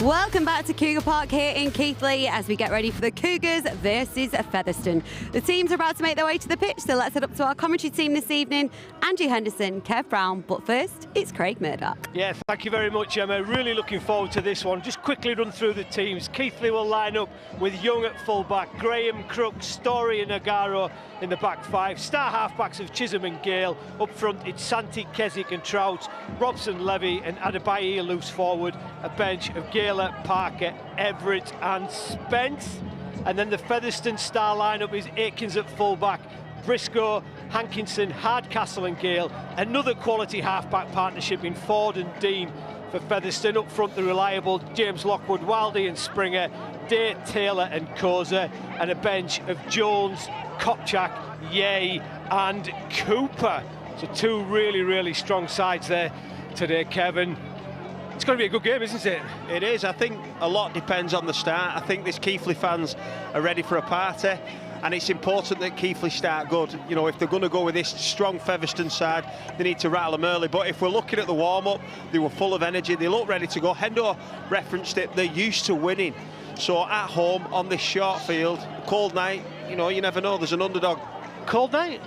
Welcome back to Cougar Park here in Keighley as we get ready for the Cougars versus Featherstone. The teams are about to make their way to the pitch, so let's head up to our commentary team this evening. Andrew Henderson, Kev Brown, but first, it's Craig Murdoch. Yeah, thank you very much, Emma. Really looking forward to this one. Just quickly run through the teams. Keighley will line up with Young at full-back, Graham, Crooks, Story and Nagaro in the back five. Star half-backs of Chisholm and Gale. Up front, it's Santi, Keswick and Trout, Robson, Levy and Adebayo loose forward. A bench of Gale, Parker, Everett and Spence. And then the Featherstone star lineup is Aikens at full-back, Briscoe, Hankinson, Hardcastle and Gale. Another quality half-back partnership in Ford and Dean for Featherstone. Up front, the reliable James Lockwood, Wildy and Springer, Day, Taylor and Koza. And a bench of Jones, Kopchak, Yeh and Cooper. So two really strong sides there today, Kevin. It's going to be a good game, isn't it? It is. I think a lot depends on the start. I think this Keighley fans are ready for a party, and it's important that Keighley start good. You know, if they're going to go with this strong Featherstone side, they need to rattle them early. But if we're looking at the warm-up, they were full of energy. They look ready to go. Hendo referenced it. They're used to winning. So at home on this short field, cold night, you know, you never know. There's an underdog. Cold night?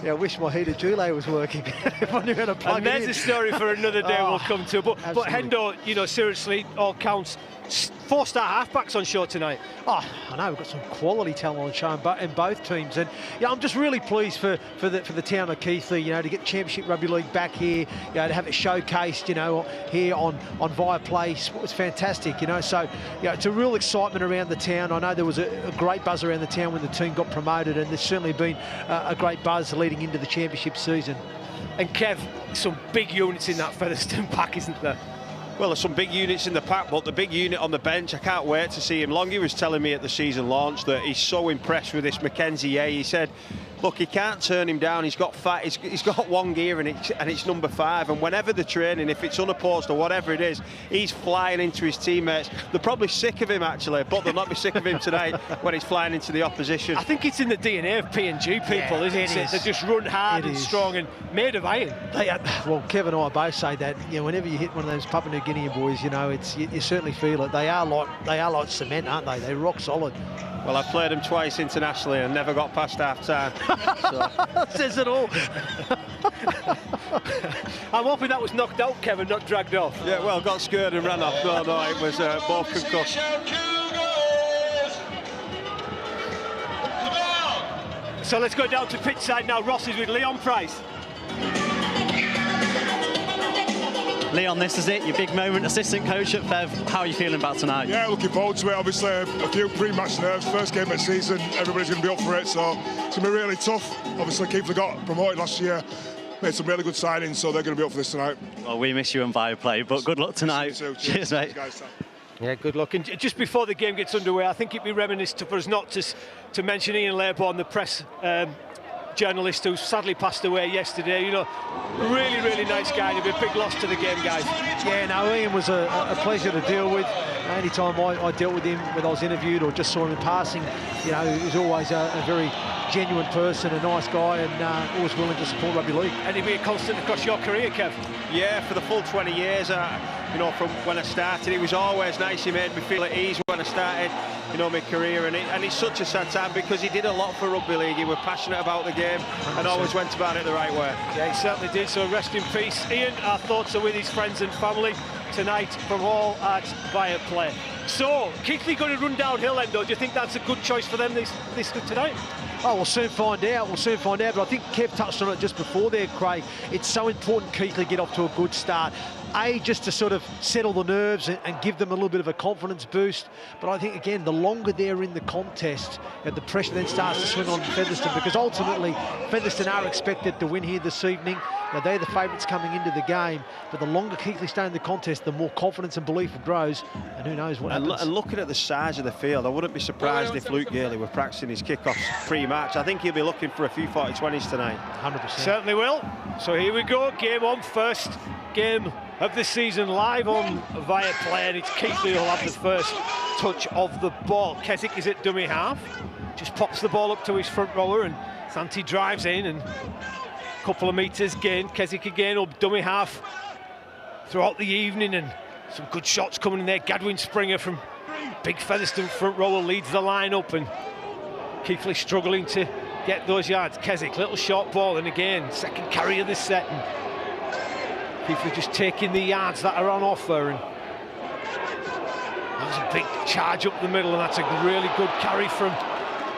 Yeah, I wish my heated Joulet was working. If I knew how to plug and it there's in. a story for another day we'll come to. But Hendo, you know, seriously, all counts, 4-star halfbacks on show tonight. Oh, I know, we've got some quality talent on show in both teams, and yeah, I'm just really pleased for the town of Keighley, you know, to get Championship Rugby League back here, you know, to have it showcased, you know, here on Viaplay. It was fantastic, you know. So, you know, it's a real excitement around the town. I know there was a great buzz around the town when the team got promoted, and there's certainly been a great buzz leading into the championship season. And Kev, some big units in that Featherstone pack, isn't there? Well, there's some big units in the pack, but the big unit on the bench, I can't wait to see him. Longy was telling me at the season launch that he's so impressed with this Mackenzie Yeh. He said, look, he can't turn him down. He's got fat. He's got one gear, and it's number 5. And whenever they're training, if it's unopposed or whatever it is, he's flying into his teammates. They're probably sick of him, actually, but they'll not be sick of him tonight when he's flying into the opposition. I think it's in the DNA of P&G people, isn't it? They just run hard and strong and made of iron. Well, Kevin and I both say that. You know, whenever you hit one of those Papua New Guinea boys, you know, you certainly feel it. They are like cement, aren't they? They're rock solid. Well, I've played them twice internationally and never got past half-time. So. Says it all. I'm hoping that was knocked out, Kevin, not dragged off. Yeah, well, got scared and ran off. No, it was both concussed. So let's go down to pitch side now. Ross is with Leon Price. Leon, this is it, your big moment, assistant coach at Fev. How are you feeling about tonight? Yeah, looking forward to it. Obviously, a few pre-match nerves. First game of the season, everybody's going to be up for it, so it's going to be really tough. Obviously, Keighley got promoted last year, made some really good signings, so they're going to be up for this tonight. Well, we miss you on Viaplay, but good luck tonight. Cheers, mate. Yeah, good luck. And just before the game gets underway, I think it'd be remiss for us not to mention Ian Laybourne, the press journalist who sadly passed away yesterday. You know, really nice guy, and it'll be a big loss to the game, guys. Yeah, no, Ian was a pleasure to deal with. Anytime I dealt with him, whether I was interviewed or just saw him in passing, you know, he was always a very genuine person, a nice guy, and always willing to support rugby league. And he'll be a constant across your career, Kev. Yeah, for the full 20 years, you know, from when I started, it was always nice. He made me feel at ease when I started, you know, my career, and it's such a sad time because he did a lot for rugby league. He was passionate about the game and always went about it the right way. Yeah, he certainly did. So rest in peace, Ian. Our thoughts are with his friends and family tonight from all at Viaplay. So Keighley going to run downhill, Endo. Do you think that's a good choice for them this tonight? Oh, we'll soon find out. But I think Kev touched on it just before there, Craig. It's so important Keighley get off to a good start. Just to sort of settle the nerves and give them a little bit of a confidence boost. But I think, again, the longer they're in the contest, the pressure then starts to swing on Featherstone, because ultimately Featherstone are expected to win here this evening. Now, they're the favourites coming into the game, but the longer Keighley stay in the contest, the more confidence and belief grows, and who knows what happens. And looking at the size of the field, I wouldn't be surprised if Luke Keighley were practicing his kickoffs pre-match. I think he'll be looking for a few 40-20s tonight. 100%. Certainly will. So here we go, game on, first game of the season live on Viaplay, and it's Keighley who'll have the first touch of the ball. Keswick is at dummy half, just pops the ball up to his front rower, and Santi drives in, and a couple of metres gained. Keswick again up dummy half throughout the evening, and Some good shots coming in there. Gadwin Springer from big Featherstone front rower leads the line up, and Keighley struggling to get those yards. Keswick, little short ball, and again, second carry of the set. And Keighley just taking the yards that are on offer. And that was a big charge up the middle, and that's a really good carry from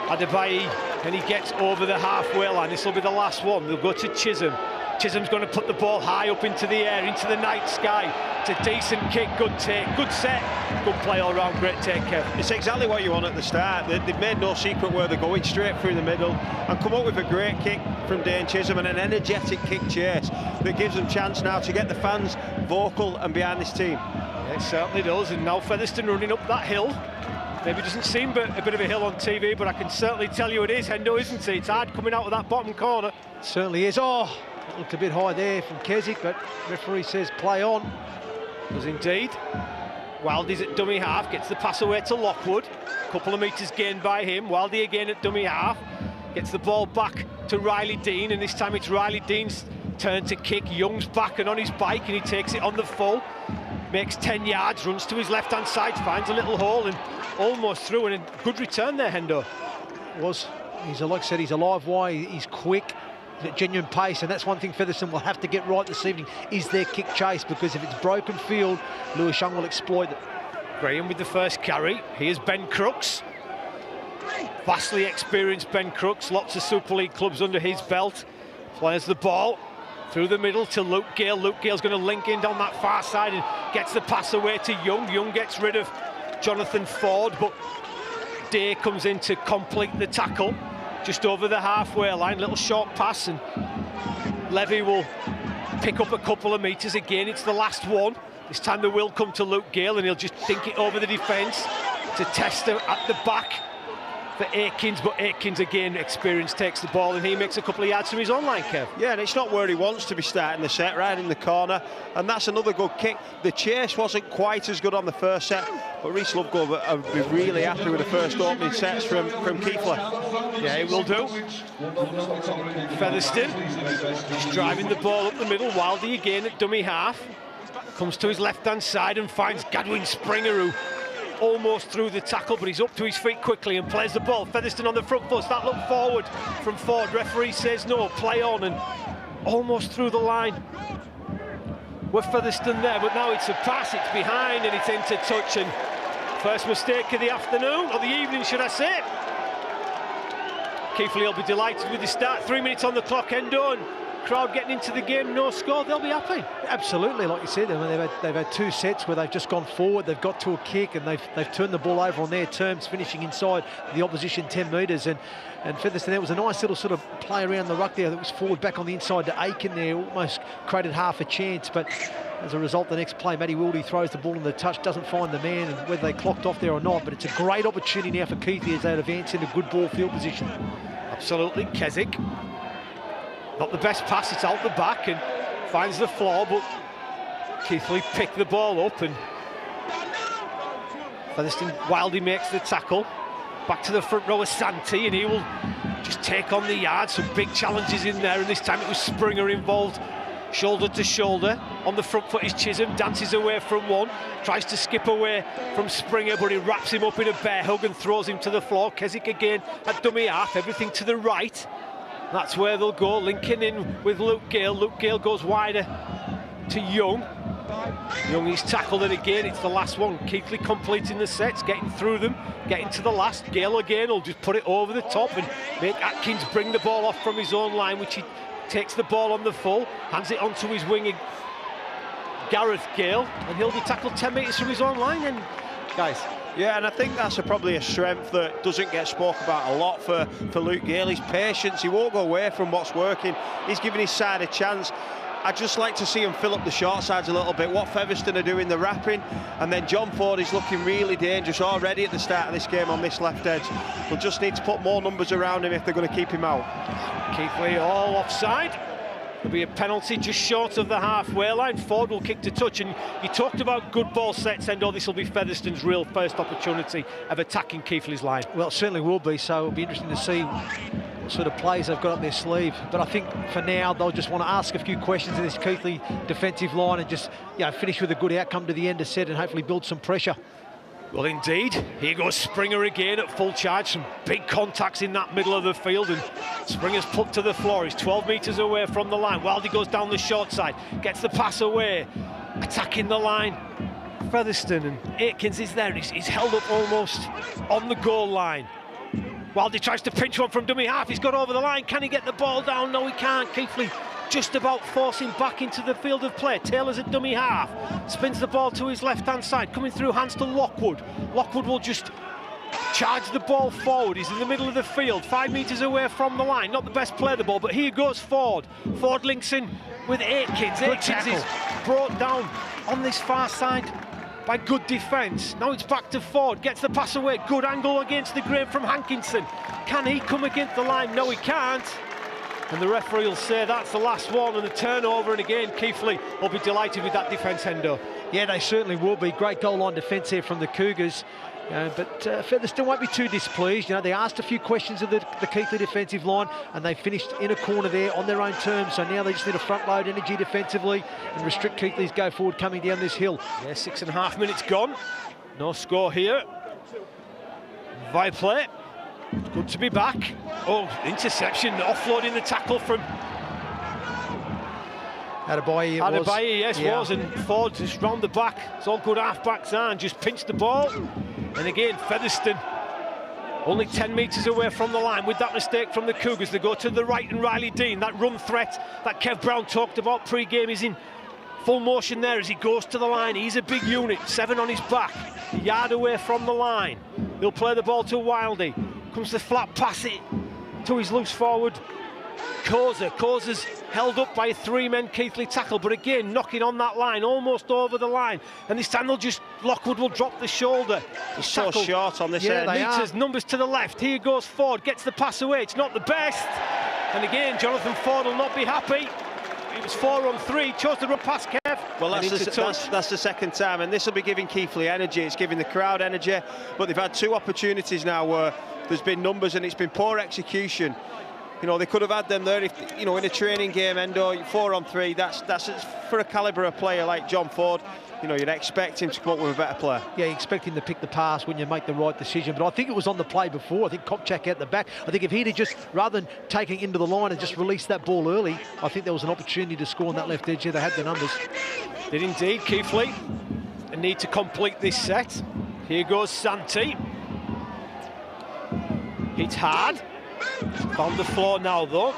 Adebayi, and he gets over the halfway line. This will be the last one. They'll go to Chisholm. Chisholm's going to put the ball high up into the air, into the night sky. It's a decent kick, good take, good set, good play all round, great take, Kev. It's exactly what you want at the start. They've made no secret where they're going, straight through the middle, and come up with a great kick from Dane Chisholm and an energetic kick chase that gives them chance now to get the fans vocal and behind this team. Yeah, it certainly does, and now Featherstone running up that hill. Maybe it doesn't seem a bit of a hill on TV, but I can certainly tell you it is, Hendo, isn't it? It's hard coming out of that bottom corner. It certainly is. Oh, it looked a bit high there from Keswick, but referee says play on. Does indeed. Wildie's at dummy half, gets the pass away to Lockwood. A couple of metres gained by him. Wildie again at dummy half. Gets the ball back to Riley Dean, and this time it's Riley Dean's turn to kick. Young's back and on his bike, and he takes it on the full. Makes 10 yards, runs to his left-hand side, finds a little hole, and almost through, and a good return there, Hendo. He's, like I said, he's a live wire, he's quick, he's at genuine pace, and that's one thing Featherstone will have to get right this evening, is their kick chase, because if it's broken field, Lewis Young will exploit it. Graham with the first carry. Here's Ben Crooks. Vastly experienced Ben Crooks, lots of Super League clubs under his belt. Plays the ball through the middle to Luke Gale. Luke Gale's going to link in down that far side and gets the pass away to Young. Young gets rid of Jonathan Ford, but Day comes in to complete the tackle just over the halfway line. Little short pass, and Levy will pick up a couple of metres. Again, it's the last one. This time the will come to Luke Gale, and he'll just dink it over the defence to Tester at the back for Aikins, but Aikins again, experience, takes the ball, and he makes a couple of yards from his own line, Kev. Yeah, and it's not where he wants to be starting the set, right in the corner, and that's another good kick. The chase wasn't quite as good on the first set, but Reece Lovegood will be really happy with the first opening sets from Keighley. Yeah, he will do. Featherstone just driving the ball up the middle. Wildie again at dummy half. Comes to his left-hand side and finds Gadwin Springer, who almost through the tackle, but he's up to his feet quickly and plays the ball. Featherstone on the front foot. That look forward from Ford. Referee says no, play on, and almost through the line with Featherstone there, but now it's a pass, it's behind, and it's into touch, and first mistake of the afternoon, or the evening, should I say. Keighley will be delighted with the start. 3 minutes on the clock, Hendo, and crowd getting into the game, no score, they'll be happy. Absolutely, like you said, I mean, they've had two sets where they've just gone forward, they've got to a kick, and they've turned the ball over on their terms, finishing inside the opposition 10 metres, and Featherstone, there was a nice little sort of play around the ruck there that was forward back on the inside to Aiken there, almost created half a chance, but as a result, the next play, Matty Wildy throws the ball in the touch, doesn't find the man, and whether they clocked off there or not, but it's a great opportunity now for Keighley as they advance into good ball field position. Absolutely. Keswick, not the best pass, it's out the back and finds the floor, but Keighley picked the ball up, and Featherstone, Wildie makes the tackle. Back to the front row of Santi, and he will just take on the yard. Some big challenges in there, and this time it was Springer involved, shoulder to shoulder. On the front foot is Chisholm, dances away from one, tries to skip away from Springer, but he wraps him up in a bear hug and throws him to the floor. Keswick again at dummy half, everything to the right. That's where they'll go, linking in with Luke Gale. Luke Gale goes wider to Young. Young is tackled, and again it's the last one. Keighley completing the sets, getting through them, getting to the last. Gale again will just put it over the top and make Atkins bring the ball off from his own line, which he takes the ball on the full, hands it onto his wing, Gareth Gale, and he'll be tackled 10 metres from his own line, and guys. Yeah, and I think that's probably a strength that doesn't get spoke about a lot for Luke Gale. His patience, he won't go away from what's working. He's giving his side a chance. I'd just like to see him fill up the short sides a little bit. What Featherstone are doing, the wrapping, and then John Ford is looking really dangerous already at the start of this game on this left edge. We'll just need to put more numbers around him if they're going to keep him out. Keighley all offside. There'll be a penalty just short of the halfway line. Ford will kick to touch, and you talked about good ball sets, Hendo. This will be Featherstone's real first opportunity of attacking Keighley's line. Well, it certainly will be, so it'll be interesting to see what sort of plays they've got up their sleeve. But I think for now, they'll just want to ask a few questions of this Keighley defensive line and just, you know, finish with a good outcome to the end of set and hopefully build some pressure. Well, indeed. Here goes Springer again at full charge. Some big contacts in that middle of the field, and Springer's put to the floor. He's 12 metres away from the line. Wildy goes down the short side, gets the pass away, attacking the line. Featherstone, and Aikens is there. He's held up almost on the goal line. Wildy tries to pinch one from dummy half. He's got over the line. Can he get the ball down? No, he can't. Keighley just about forcing back into the field of play. Taylor's at dummy half, spins the ball to his left-hand side, coming through, hands to Lockwood. Lockwood will just charge the ball forward. He's in the middle of the field, 5 metres away from the line. Not the best play of the ball, but here goes Ford. Ford links in with Aikens. Aikens is brought down on this far side by good defence. Now it's back to Ford, gets the pass away. Good angle against the grain from Hankinson. Can he come against the line? No, he can't. And the referee will say that's the last one, and the turnover. And again, Keighley will be delighted with that defence, Hendo. Yeah, they certainly will be. Great goal line defence here from the Cougars. But Featherstone won't be too displeased. You know, they asked a few questions of the Keighley defensive line, and they finished in a corner there on their own terms. So now they just need to front load energy defensively and restrict Keighley's go forward coming down this hill. Yeah, 6.5 minutes gone. No score here. Via play. Good to be back. Oh, interception, offloading the tackle from Adebayi, yes, yeah. was, and Ford just round the back. It's all good half-backs and just pinched the ball. And again, Featherstone only 10 metres away from the line with that mistake from the Cougars. They go to the right, and Riley Dean, that run threat that Kev Brown talked about pre-game, is in full motion there as he goes to the line. He's a big unit, 7 on his back, a yard away from the line. He'll play the ball to Wildy. Comes the flat pass it to his loose forward Koza. Koza's held up by a 3-man Keighley tackle, but again knocking on that line, almost over the line. And this time Lockwood will drop the shoulder. He's so short on this end. Meters, numbers to the left. Here goes Ford, gets the pass away. It's not the best. And again, Jonathan Ford will not be happy. He was 4 on 3, chose to run past Kev. Well, that's the second time, and this will be giving Keighley energy. It's giving the crowd energy, but they've had 2 opportunities now where there's been numbers and it's been poor execution. You know, they could have had them there if, you know, in a training game, Endo, 4 on 3, that's for a calibre of player like John Ford. You know, you'd expect him to come up with a better player. Yeah, you expect him to pick the pass when you make the right decision. But I think it was on the play before. I think Kopchak out the back. I think if he'd have just, rather than taking into the line and just released that ball early, I think there was an opportunity to score on that left edge here. They had the numbers. Did indeed, Keighley. They need to complete this set. Here goes Santi. Hits hard. On the floor now, though.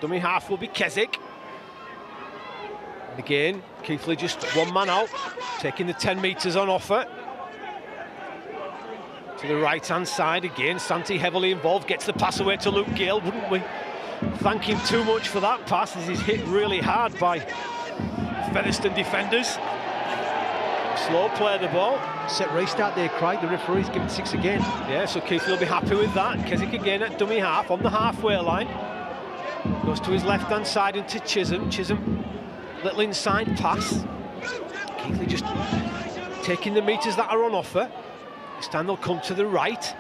Dummy half will be Keswick. And again, Keighley just 1 man out, taking the 10 metres on offer. To the right-hand side again, Santi heavily involved, gets the pass away to Luke Gale. Wouldn't we thank him too much for that pass, as he's hit really hard by Featherstone defenders. Slow play the ball. Set restart there, Craig. The referee's given 6 again. Yeah, so Keighley will be happy with that. Keswick again at dummy half on the halfway line. Goes to his left-hand side into Chisholm. Chisholm, little inside pass. Keighley just taking the metres that are on offer. This time they'll come to the right.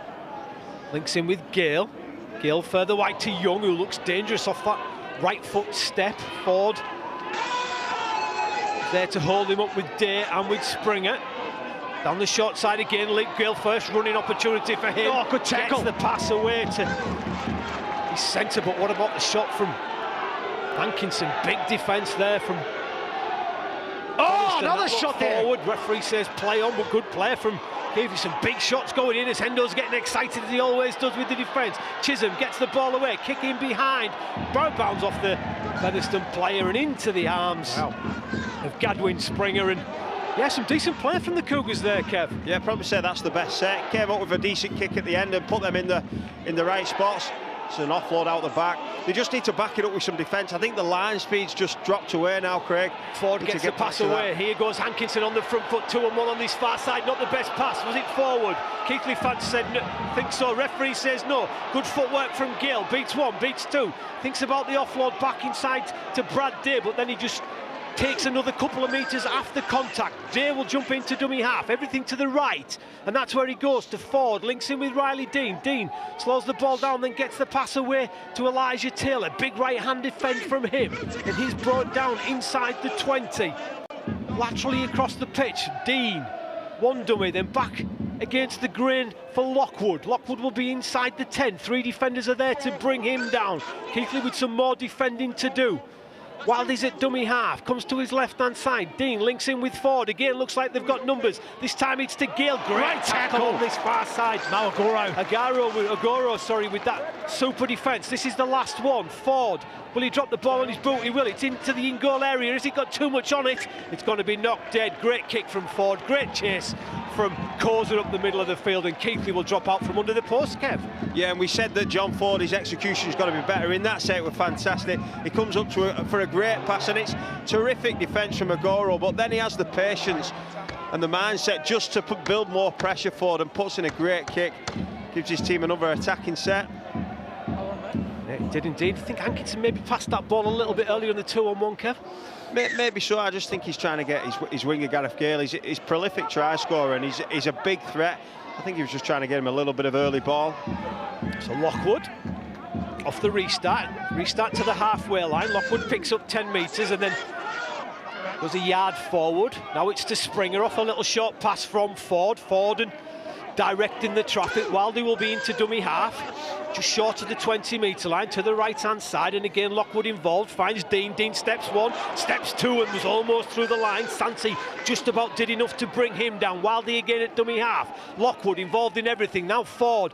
Links in with Gale. Gale further wide to Young, who looks dangerous off that right foot step. Ford there to hold him up with Day and with Springer. Down the short side again, Luke Gale, first running opportunity for him. Oh, good tackle. Gets the pass away to his centre, but what about the shot from Hankinson? Big defence there from... Oh, another shot there. Forward. Referee says play on, but good play from Keighley. Some big shots going in as Hendo's getting excited as he always does with the defence. Chisholm gets the ball away, kicking behind. Bounds off the Featherstone player and into the arms of Gadwin Springer. And yeah, some decent play from the Cougars there, Kev. Yeah, probably say that's the best set. Came up with a decent kick at the end and put them in the right spots. It's an offload out the back. They just need to back it up with some defence. I think the line speed's just dropped away now, Craig. Ford gets the pass away. Here goes Hankinson on the front foot, 2-on-1 on this far side. Not the best pass. Was it forward? Keighley fans said no, think so. Referee says no. Good footwork from Gale. Beats 1, beats 2. Thinks about the offload back inside to Brad Day, but then he just takes another couple of metres after contact. Day will jump into dummy half, everything to the right, and that's where he goes to Ford, links in with Riley Dean. Dean slows the ball down, then gets the pass away to Elijah Taylor. Big right-hand defend from him, and he's brought down inside the 20. Laterally across the pitch, Dean, one dummy, then back against the grain for Lockwood. Lockwood will be inside the 10. 3 defenders are there to bring him down. Keighley with some more defending to do. Wildey's at dummy half, comes to his left-hand side. Dean links in with Ford. Again, looks like they've got numbers. This time it's to Gale. Great tackle on this far side. Now Agoro, with that super defence. This is the last one. Ford, will he drop the ball on his boot? He will. It's into the in-goal area. Has he got too much on it? It's going to be knocked dead. Great kick from Ford. Great chase from Cougars up the middle of the field, and Keighley will drop out from under the post, Kev. Yeah, and we said that John Ford, his execution's got to be better. In that set, were fantastic. He comes up for a great pass, and it's terrific defence from Agoro, but then he has the patience and the mindset just to build more pressure forward and puts in a great kick. Gives his team another attacking set. Yeah, he did indeed. I think Hankinson maybe passed that ball a little bit earlier in the 2-on-1, Kev. Maybe so. I just think he's trying to get his winger Gareth Gale. He's prolific try scorer, and he's a big threat. I think he was just trying to get him a little bit of early ball. So Lockwood off the restart to the halfway line. Lockwood picks up 10 metres and then goes a yard forward. Now it's to Springer off a little short pass from Ford. Ford and directing the traffic. Wildey will be into dummy half, just short of the 20-metre line to the right-hand side, and again Lockwood involved. Finds Dean. Dean steps 1, steps 2, and was almost through the line. Santi just about did enough to bring him down. Wildey again at dummy half. Lockwood involved in everything. Now Ford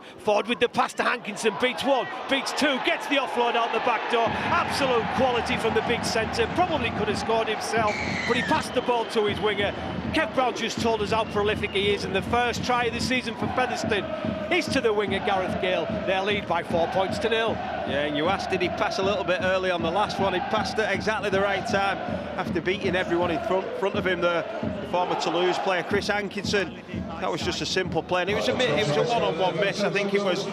with the pass to Hankinson. Beats 1, beats 2, gets the offload out the back door. Absolute quality from the big centre. Probably could have scored himself, but he passed the ball to his winger. Kev Brown just told us how prolific he is, and the first try of the season for Featherstone is to the winger Gareth Gale. Their lead by 4 points to 0. Yeah, and you asked, did he pass a little bit early on the last one? He passed at exactly the right time after beating everyone in front of him, the former Toulouse player Chris Hankinson. That was just a simple play, and it was a one-on-one miss. I think it was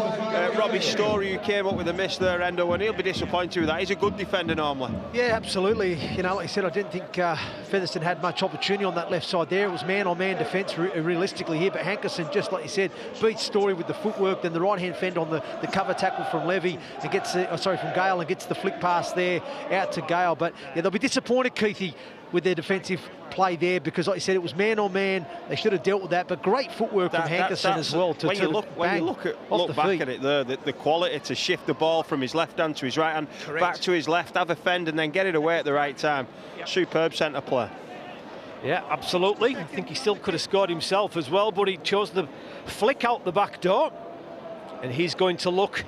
Robbie Story who came up with a miss there, Endo, and he'll be disappointed with that. He's a good defender normally. Yeah, absolutely. You know, like I said, I didn't think Featherstone had much opportunity on that left side there. It was man-on-man defence realistically here, but Hankinson, just like you said, beats Story with the footwork, then the right-hand fend on the cover tackle from Levy, and gets from Gale, and gets the flick pass there out to Gale. But yeah, they'll be disappointed, Keithy, with their defensive play there, because like you said, it was man-on-man. They should have dealt with that, but great footwork from Hankinson as well. When you look back at it there, the quality to shift the ball from his left hand to his right hand, back to his left, have a fend, and then get it away at the right time. Superb centre play. Yeah, absolutely. I think he still could have scored himself as well, but he chose the flick out the back door, and he's going to look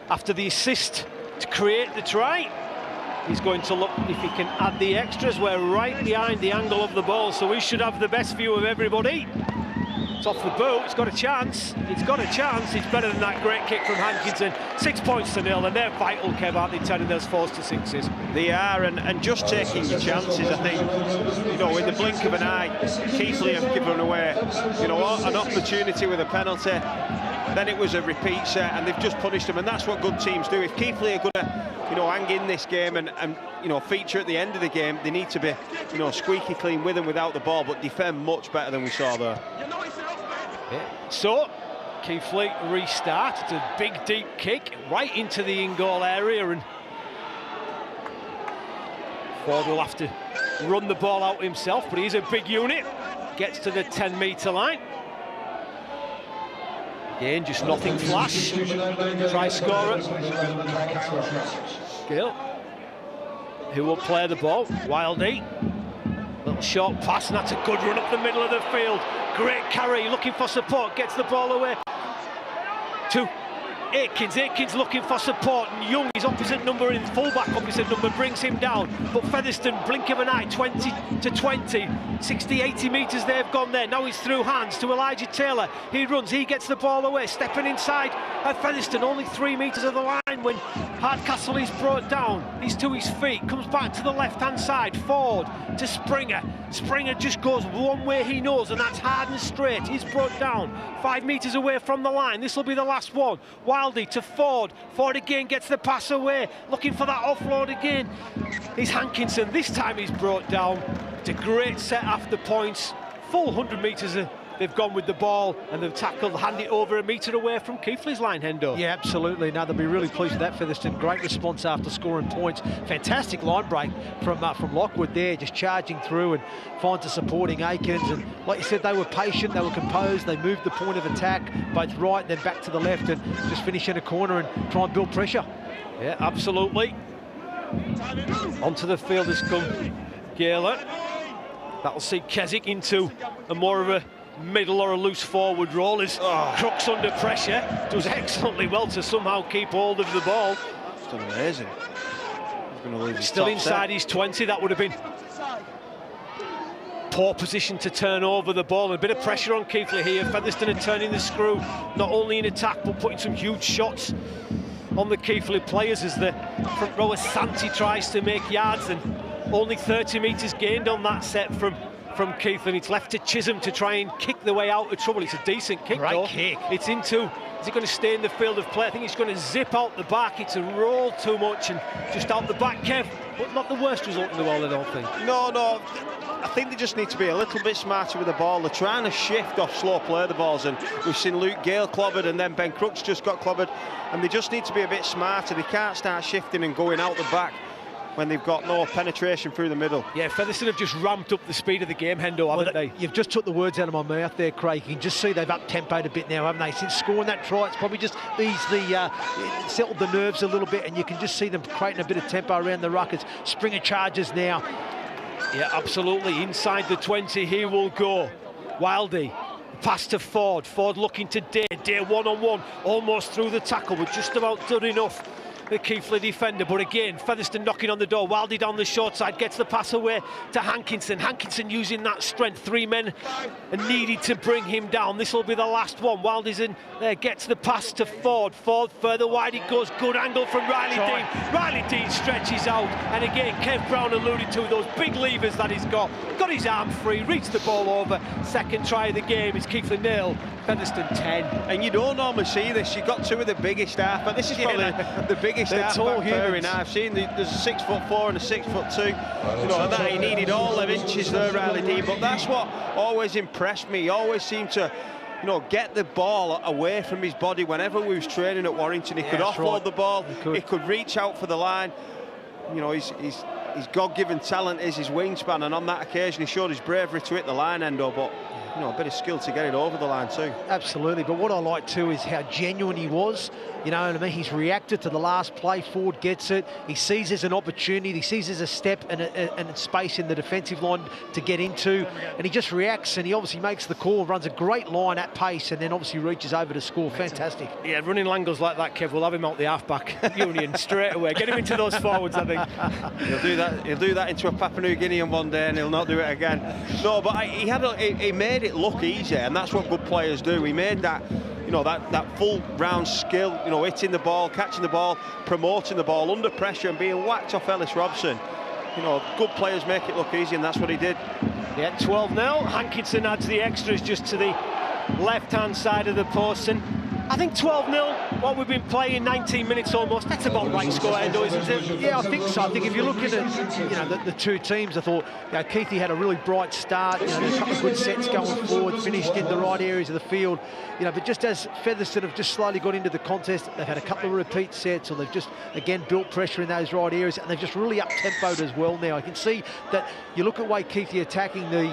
after the assist to create the try. He's going to look if he can add the extras. We're right behind the angle of the ball, so we should have the best view of everybody. It's off the boot. It's got a chance. It's got a chance. It's better than that great kick from Hankinson. 6 points to 0, and they're vital, Kev, aren't they, turning those 4s to 6s? They are, and just taking your chances, I think, you know, in the blink of an eye, Keighley have given away, you know, an opportunity with a penalty. Then it was a repeat set, and they've just punished them, and that's what good teams do. If Keighley are going to, you know, hang in this game and you know, feature at the end of the game, they need to be, you know, squeaky clean with and without the ball, but defend much better than we saw there. Yeah. So Keighley restart. It's a big deep kick right into the in-goal area, and Ford will have to run the ball out himself, but he's a big unit. Gets to the 10-metre line. Again, just nothing flash. Try scorer. Gale, who will play the ball. Wildey. Little short pass, and that's a good run up the middle of the field. Great carry, looking for support, gets the ball away to Aikins. Aikins looking for support, and Young, his opposite number, in fullback opposite number, brings him down. But Featherstone, blink of an eye, 20 to 20, 60, 80 metres they've gone there. Now he's through hands to Elijah Taylor. He runs, he gets the ball away, stepping inside at Featherstone, only 3 metres of the line when Hardcastle is brought down. He's to his feet, comes back to the left-hand side. Ford to Springer. Springer just goes one way he knows, and that's hard and straight. He's brought down 5 metres away from the line. This will be the last one. Wildy to Ford. Ford again gets the pass away, looking for that offload again. He's Hankinson. This time he's brought down. It's a great set after points. Full 100 metres they've gone with the ball, and they've tackled, hand it over 1 metre away from Keighley's line, Hendo. Yeah, absolutely. No, they'll be really pleased with that, Featherstone. Great response after scoring points. Fantastic line break from Lockwood there, just charging through and finds a supporting Aikens. And like you said, they were patient, they were composed, they moved the point of attack, both right, then back to the left, and just finish in a corner and try and build pressure. Yeah, absolutely. Onto the field has come Keighley. That'll see Keswick into a more of a middle or a loose forward role as Crooks under pressure. Does excellently well to somehow keep hold of the ball. It's done amazing. He's going to lose his Still top inside set. his 20, that would have been poor position to turn over the ball. And a bit of pressure on Keighley here. Featherstone are turning the screw, not only in attack but putting some huge shots on the Keighley players as the front rower Santi tries to make yards, and only 30 metres gained on that set from Keighley. It's left to Chisholm to try and kick the way out of trouble. It's a decent kick, Great though. kick. It's into, is it going to stay in the field of play? I think it's going to zip out the back. It's a roll too much and just out the back, Kev. But not the worst result in the world, I don't think. No. I think they just need to be a little bit smarter with the ball. They're trying to shift off slow play the balls, and we've seen Luke Gale clobbered, and then Ben Crooks just got clobbered, and they just need to be a bit smarter. They can't start shifting and going out the back when they've got no penetration through the middle. Yeah, Featherstone have just ramped up the speed of the game, Hendo, haven't they? You've just took the words out of my mouth there, Craig. You can just see they've up-tempoed a bit now, haven't they? Since scoring that try, it's probably just eased settled the nerves a little bit, and you can just see them creating a bit of tempo around the ruck. It's Springer charges now. Yeah, absolutely. Inside the 20, he will go. Wildy, pass to Ford. Ford looking to Day. Day one-on-one, almost through the tackle, but just about done enough. The Keighley defender, but again, Featherstone knocking on the door. Wildy down the short side, gets the pass away to Hankinson. Hankinson using that strength. 3 men are needed to bring him down. This will be the last one. Wildy's in there, gets the pass to Ford. Ford further wide it goes. Good angle from Riley Dean. Riley Dean stretches out, and again, Kev Brown alluded to those big levers that he's got. Got his arm free, reached the ball over. Second try of the game. It's Keighley 0, Featherstone 10. And you don't normally see this. You've got two of the biggest half, but this is probably the biggest half-back pairing I've seen. There's a 6'4" and a 6'2". You know, and that he needed all them inches there, Riley Dean. But that's what always impressed me. He always seemed to, you know, get the ball away from his body whenever we was training at Warrington. He could offload the ball. He could reach out for the line. You know, his God-given talent is his wingspan, and on that occasion he showed his bravery to hit the line, Endo, but you know, a bit of skill to get it over the line too. Absolutely, but what I like too is how genuine he was. You know what I mean? He's reacted to the last play. Ford gets it. He sees there's an opportunity. He sees there's a step and a space in the defensive line to get into, and he just reacts, and he obviously makes the call, runs a great line at pace, and then obviously reaches over to score. Fantastic. Yeah, running angles like that, Kev, we'll have him out the half-back union straight away. Get him into those forwards, I think. He'll do that into a Papua New Guinean one day, and he'll not do it again. No, but he made it look easier, and that's what good players do. He made that, you know, that full round skill, you know, hitting the ball, catching the ball, promoting the ball under pressure and being whacked off Ellis Robson. You know, good players make it look easy, and that's what he did. Yeah, 12-0. Hankinson adds the extras just to the left-hand side of the post, and I think 12-0, what we've been playing, 19 minutes almost, that's about right score, Endo, isn't it? Yeah, I think so. I think if you're looking at, you know, the two teams, I thought, you know, Keighley had a really bright start, you know, a couple of good sets going forward, finished in the right areas of the field, you know, but just as Featherstone have just slowly got into the contest, they've had a couple of repeat sets, or they've just, again, built pressure in those right areas, and they've just really up-tempoed as well now. I can see that you look at the way Keighley attacking the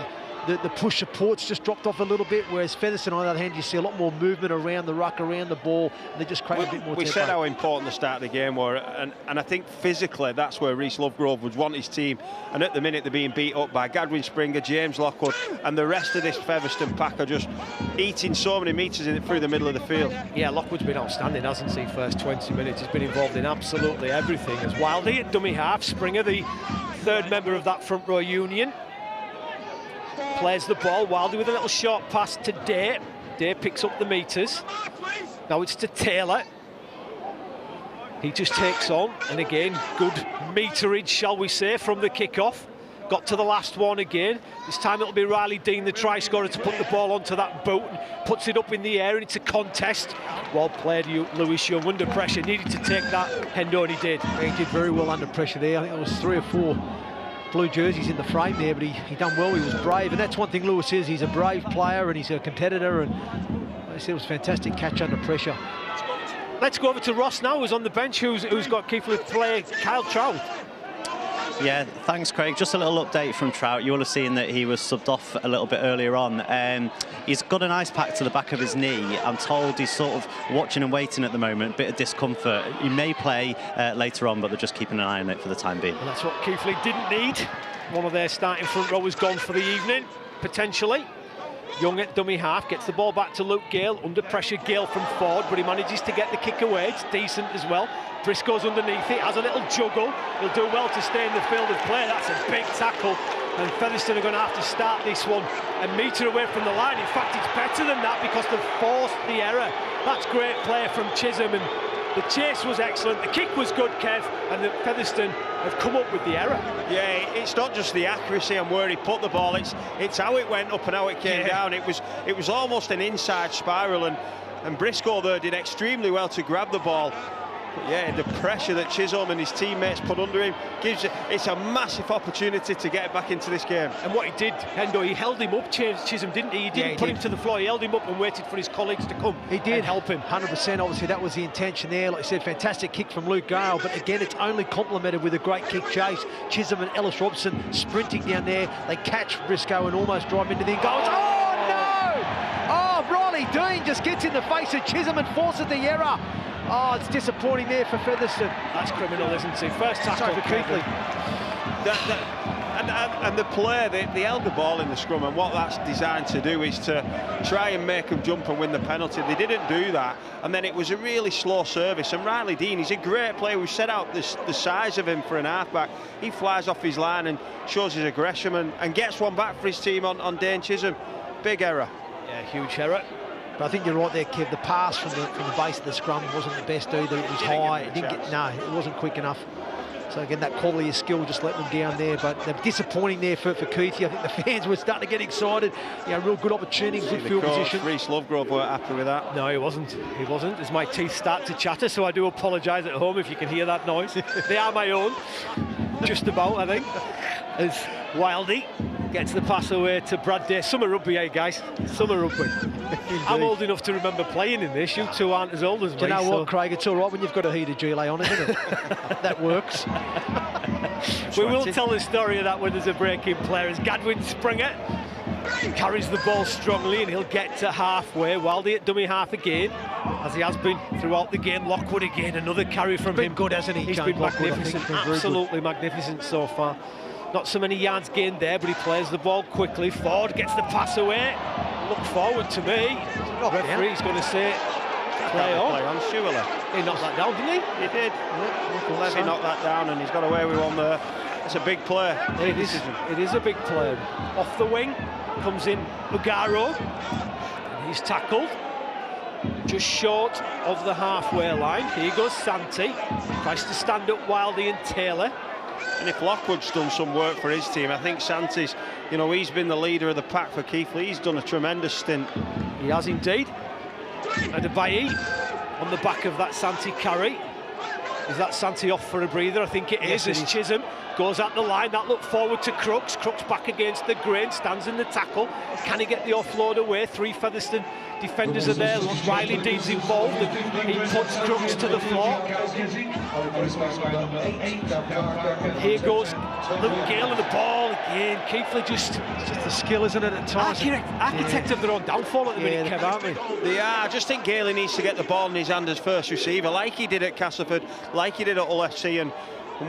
push supports just dropped off a little bit, whereas Featherstone, on the other hand, you see a lot more movement around the ruck, around the ball, and they just create a bit more tempo. We said how important the start of the game were, and I think physically that's where Rhys Lovegrove would want his team, and at the minute they're being beat up by Gadwin Springer, James Lockwood, and the rest of this Featherstone pack are just eating so many metres through the middle of the field. Yeah, Lockwood's been outstanding, hasn't he? First 20 minutes, he's been involved in absolutely everything. As Wildy at dummy half, Springer, the third member of that front row union, plays the ball. Wildy with a little short pass to Day. Day picks up the metres. Now it's to Taylor. He just takes on, and again, good meterage, shall we say, from the kick-off. Got to the last one again. This time it'll be Riley Dean, the try scorer, to put the ball onto that boot and puts it up in the air, and it's a contest. Well played, Lewis Young, under pressure. Needed to take that, Hendo, and he did. He did very well under pressure there. I think there was 3 or 4 blue jerseys in the frame there, but he done well. He was brave, and that's one thing Lewis is. He's a brave player and he's a competitor, and I said it was a fantastic catch under pressure. Let's go over to Ross now, who's on the bench, who's got Keighley play Kyle Trout. Yeah, thanks, Craig. Just a little update from Trout. You will have seen that he was subbed off a little bit earlier on. He's got an ice pack to the back of his knee. I'm told he's sort of watching and waiting at the moment, bit of discomfort. He may play later on, but they're just keeping an eye on it for the time being. And that's what Keighley didn't need. One of their starting front rowers gone for the evening, potentially. Young at dummy half, gets the ball back to Luke Gale. Under pressure, Gale from Ford, but he manages to get the kick away. It's decent as well. Briscoe's underneath it, has a little juggle. He'll do well to stay in the field of play. That's a big tackle. And Featherstone are going to have to start this one a metre away from the line. In fact, it's better than that because they've forced the error. That's great play from Chisholm, and the chase was excellent. The kick was good, Kev, and the Featherstone have come up with the error. Yeah, it's not just the accuracy and where he put the ball, it's how it went up and how it came down. It was almost an inside spiral, and Briscoe there did extremely well to grab the ball. But yeah, the pressure that Chisholm and his teammates put under him it's a massive opportunity to get back into this game. And what he did, Hendo, he held him up, Chisholm, didn't he? He didn't put him to the floor, he held him up and waited for his colleagues to come. He did and help him. 100%, obviously that was the intention there. Like I said, fantastic kick from Luke Gale, but again, it's only complemented with a great kick chase. Chisholm and Ellis Robson sprinting down there. They catch Briscoe and almost drive into the goals. Oh no! Oh, Riley Dean just gets in the face of Chisholm and forces the error. Oh, it's disappointing there for Featherstone. That's criminal, isn't it? First tackle for Keighley. And the play, they held the ball in the scrum, and what that's designed to do is to try and make them jump and win the penalty. They didn't do that, and then it was a really slow service. And Riley Dean, he's a great player. We've set out the size of him for an halfback. He flies off his line and shows his aggression and gets one back for his team on Dane Chisholm. Big error. Yeah, huge error. But I think you're right there, Kev. The pass from the base of the scrum wasn't the best either. It was high. It wasn't quick enough. So again, that quality of skill just let them down there. But they're disappointing there for Keithley. I think the fans were starting to get excited. You know, real good opportunity, good field position. Reece Lovegrove weren't happy with that. No, he wasn't. He wasn't. As my teeth start to chatter, so I do apologise at home if you can hear that noise. They are my own. Just about, I think. As Wildey gets the pass away to Brad Day. Summer rugby, eh, guys? Summer rugby. I'm old enough to remember playing in this. You two aren't as old as me. Do you know what, Craig? It's all right when you've got a heated gilet on, isn't it? That works. We will tell the story of that when there's a break-in player. As Gadwin Springer carries the ball strongly, and he'll get to halfway. Wildey at dummy half again, as he has been throughout the game. Lockwood again, another carry from him. Good, hasn't he? He's been magnificent, absolutely magnificent so far. Not so many yards gained there, but he plays the ball quickly. Ford gets the pass away. Look forward to me. Referee's going to say, play on. Surely. He knocked that down, didn't he? He did. Levy knocked that down, and he's got away with one there. It's a big play. It is a big play. Off the wing comes in Ugaro, and he's tackled just short of the halfway line. Here goes Santi. Tries to stand up Wildey and Taylor. And if Lockwood's done some work for his team, I think Santi's, you know, he's been the leader of the pack for Keighley. He's done a tremendous stint. He has indeed. And Abayi on the back of that Santi carry. Is that Santi off for a breather? I think it is, as Chisholm goes at the line. That look forward to Crooks. Crooks back against the grain, stands in the tackle. Can he get the offload away? 3 Featherstone defenders are there. Riley Dean's involved, and he puts Crooks to the floor. Here goes Luke Gale with the ball again. Keighley just the skill, isn't it, at times? Architect of their own downfall at the minute, Kev, aren't they? They are. I just think Keighley needs to get the ball in his hand as first receiver, like he did at Castleford, like he did at Hull FC, and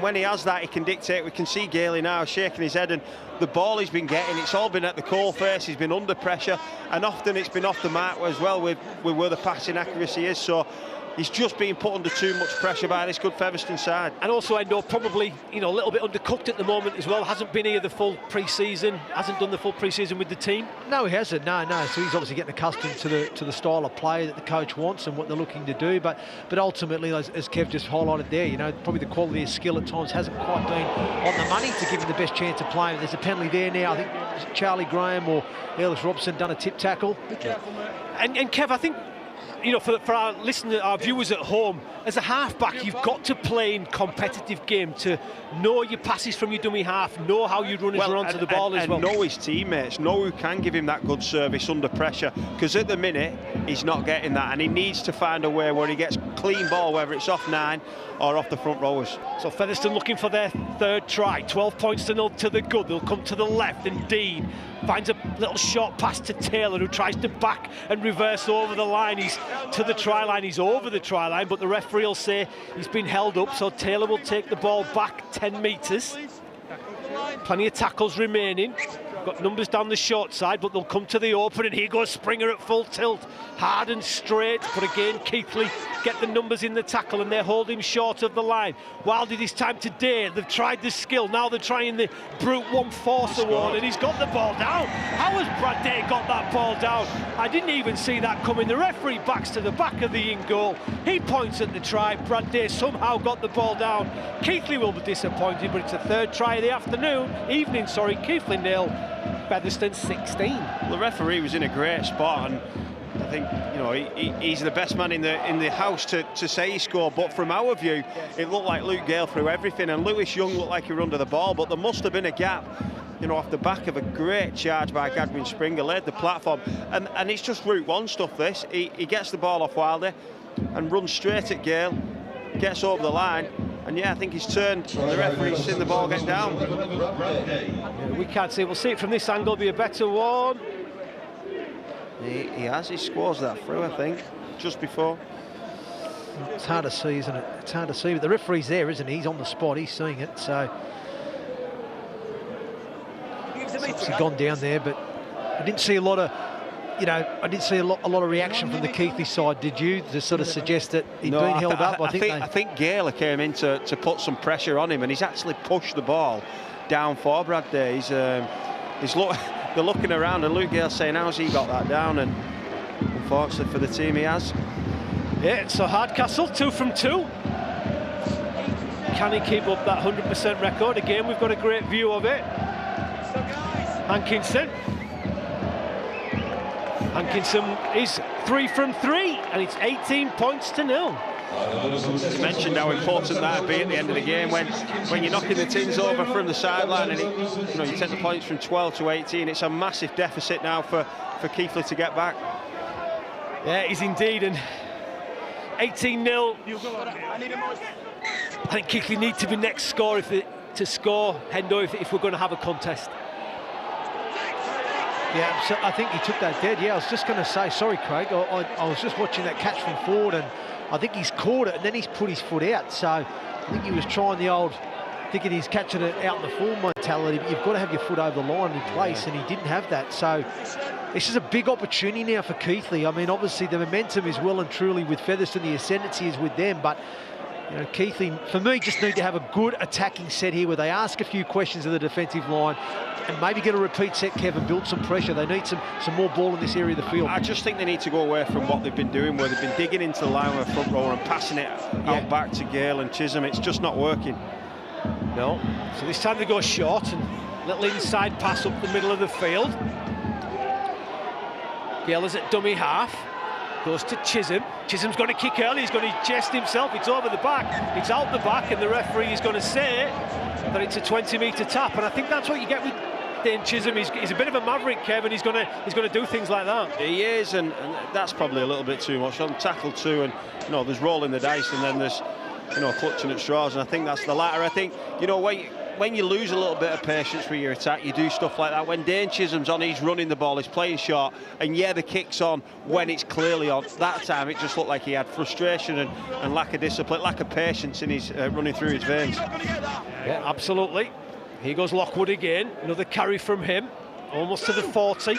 when he has that, he can dictate. We can see Keighley now shaking his head, and the ball he's been getting, it's all been at the coal face. He's been under pressure, and often it's been off the mark as well with where the passing accuracy is. So he's just being put under too much pressure by this good Featherstone side. And also Endo probably, you know, a little bit undercooked at the moment as well. Hasn't been here the full pre-season, hasn't done the full pre-season with the team. No, he hasn't. No. So he's obviously getting accustomed to the style of play that the coach wants and what they're looking to do. But ultimately, as Kev just highlighted there, you know, probably the quality of skill at times hasn't quite been on the money to give him the best chance of playing. There's a penalty there now. I think Charlie Graham or Ellis Robson done a tip tackle. And Kev, I think, you know, for our listeners, our viewers at home, as a half-back, you've got to play in competitive game to know your passes from your dummy half, know how you run onto the ball as well. And know his teammates, know who can give him that good service under pressure, because at the minute, he's not getting that, and he needs to find a way where he gets clean ball, whether it's off 9 or off the front rowers. So Featherstone looking for their third try, 12 points to 0 to the good. They'll come to the left, and Dean finds a little short pass to Taylor, who tries to back and reverse over the line. He's to the try line, he's over the try line, but the referee will say he's been held up, so Taylor will take the ball back 10 metres. Plenty of tackles remaining. Got numbers down the short side, but they'll come to the open, and here goes Springer at full tilt. Hard and straight, but again, Keighley get the numbers in the tackle, and they hold him short of the line. Wildy this time today, they've tried the skill, now they're trying the brute one force award, and he's got the ball down. How has Brad Day got that ball down? I didn't even see that coming. The referee backs to the back of the in goal. He points at the try. Brad Day somehow got the ball down. Keighley will be disappointed, but it's a third try of the evening, Keighley 0, Featherstone 16. Well, the referee was in a great spot, and I think, you know, he's the best man in the house to say he scored. But from our view, it looked like Luke Gale threw everything, and Lewis Young looked like he was under the ball. But there must have been a gap, you know, off the back of a great charge by Gadwin Springer, laid the platform, and it's just Route 1 stuff. This he gets the ball off Wilder and runs straight at Gale, gets over the line. And yeah, I think he's turned, and the referee's seen the ball get down. Yeah, we can't see, we'll see it from this angle, be a better one. He scores that through, I think, just before. It's hard to see, isn't it? It's hard to see, but the referee's there, isn't he? He's on the spot, he's seeing it, so. It's obviously gone down there, but I didn't see a lot of, you know, I didn't see a lot of reaction from the Keighley side, did you, to sort of suggest that he'd been held up? I think Gaylor came in to put some pressure on him, and he's actually pushed the ball down for Brad Day. They're looking around, and Luke Gale's saying, how's he got that down? And unfortunately for the team, he has. Yeah, so Hardcastle, 2 from 2. Can he keep up that 100% record? Again, we've got a great view of it. Hankinson is 3 from 3, and it's 18 points to 0. You mentioned how important that would be at the end of the game when you're knocking the tins over from the sideline, and you take the points from 12 to 18. It's a massive deficit now for Keighley to get back. Yeah, it is indeed, and 18-0. I think Keighley need to be next score to score Hendo if we're going to have a contest. Yeah, so I think he took that dead. Yeah, I was just going to say, sorry, Craig, I was just watching that catch from forward, and I think he's caught it, and then he's put his foot out. So I think he was trying the old, thinking he's catching it out in the full mentality, but you've got to have your foot over the line in place, and he didn't have that. So this is a big opportunity now for Keighley. I mean, obviously the momentum is well and truly with Featherstone, the ascendancy is with them, but you know, Keighley, for me, just need to have a good attacking set here where they ask a few questions of the defensive line and maybe get a repeat set, Kevin, build some pressure. They need some more ball in this area of the field. I just think they need to go away from what they've been doing, where they've been digging into the line with a front rower and passing it out back to Gale and Chisholm. It's just not working. No. So this time they go short, and little inside pass up the middle of the field. Gale is at dummy half. Goes to Chisholm. Chisholm's going to kick early. He's going to chest himself. It's over the back. It's out the back, and the referee is going to say that it's a 20-metre tap. And I think that's what you get with Dane Chisholm. He's a bit of a maverick, Kevin. He's going to do things like that. He is, and that's probably a little bit too much on tackle 2. And there's rolling the dice, and then there's clutching at straws. And I think that's the latter. I think when you lose a little bit of patience with your attack, you do stuff like that. When Dane Chisholm's on, he's running the ball, he's playing short, and the kick's on when it's clearly on. That time it just looked like he had frustration and lack of discipline, lack of patience in his running through his veins. Yeah, absolutely. Here goes Lockwood again, another carry from him, almost to the 40.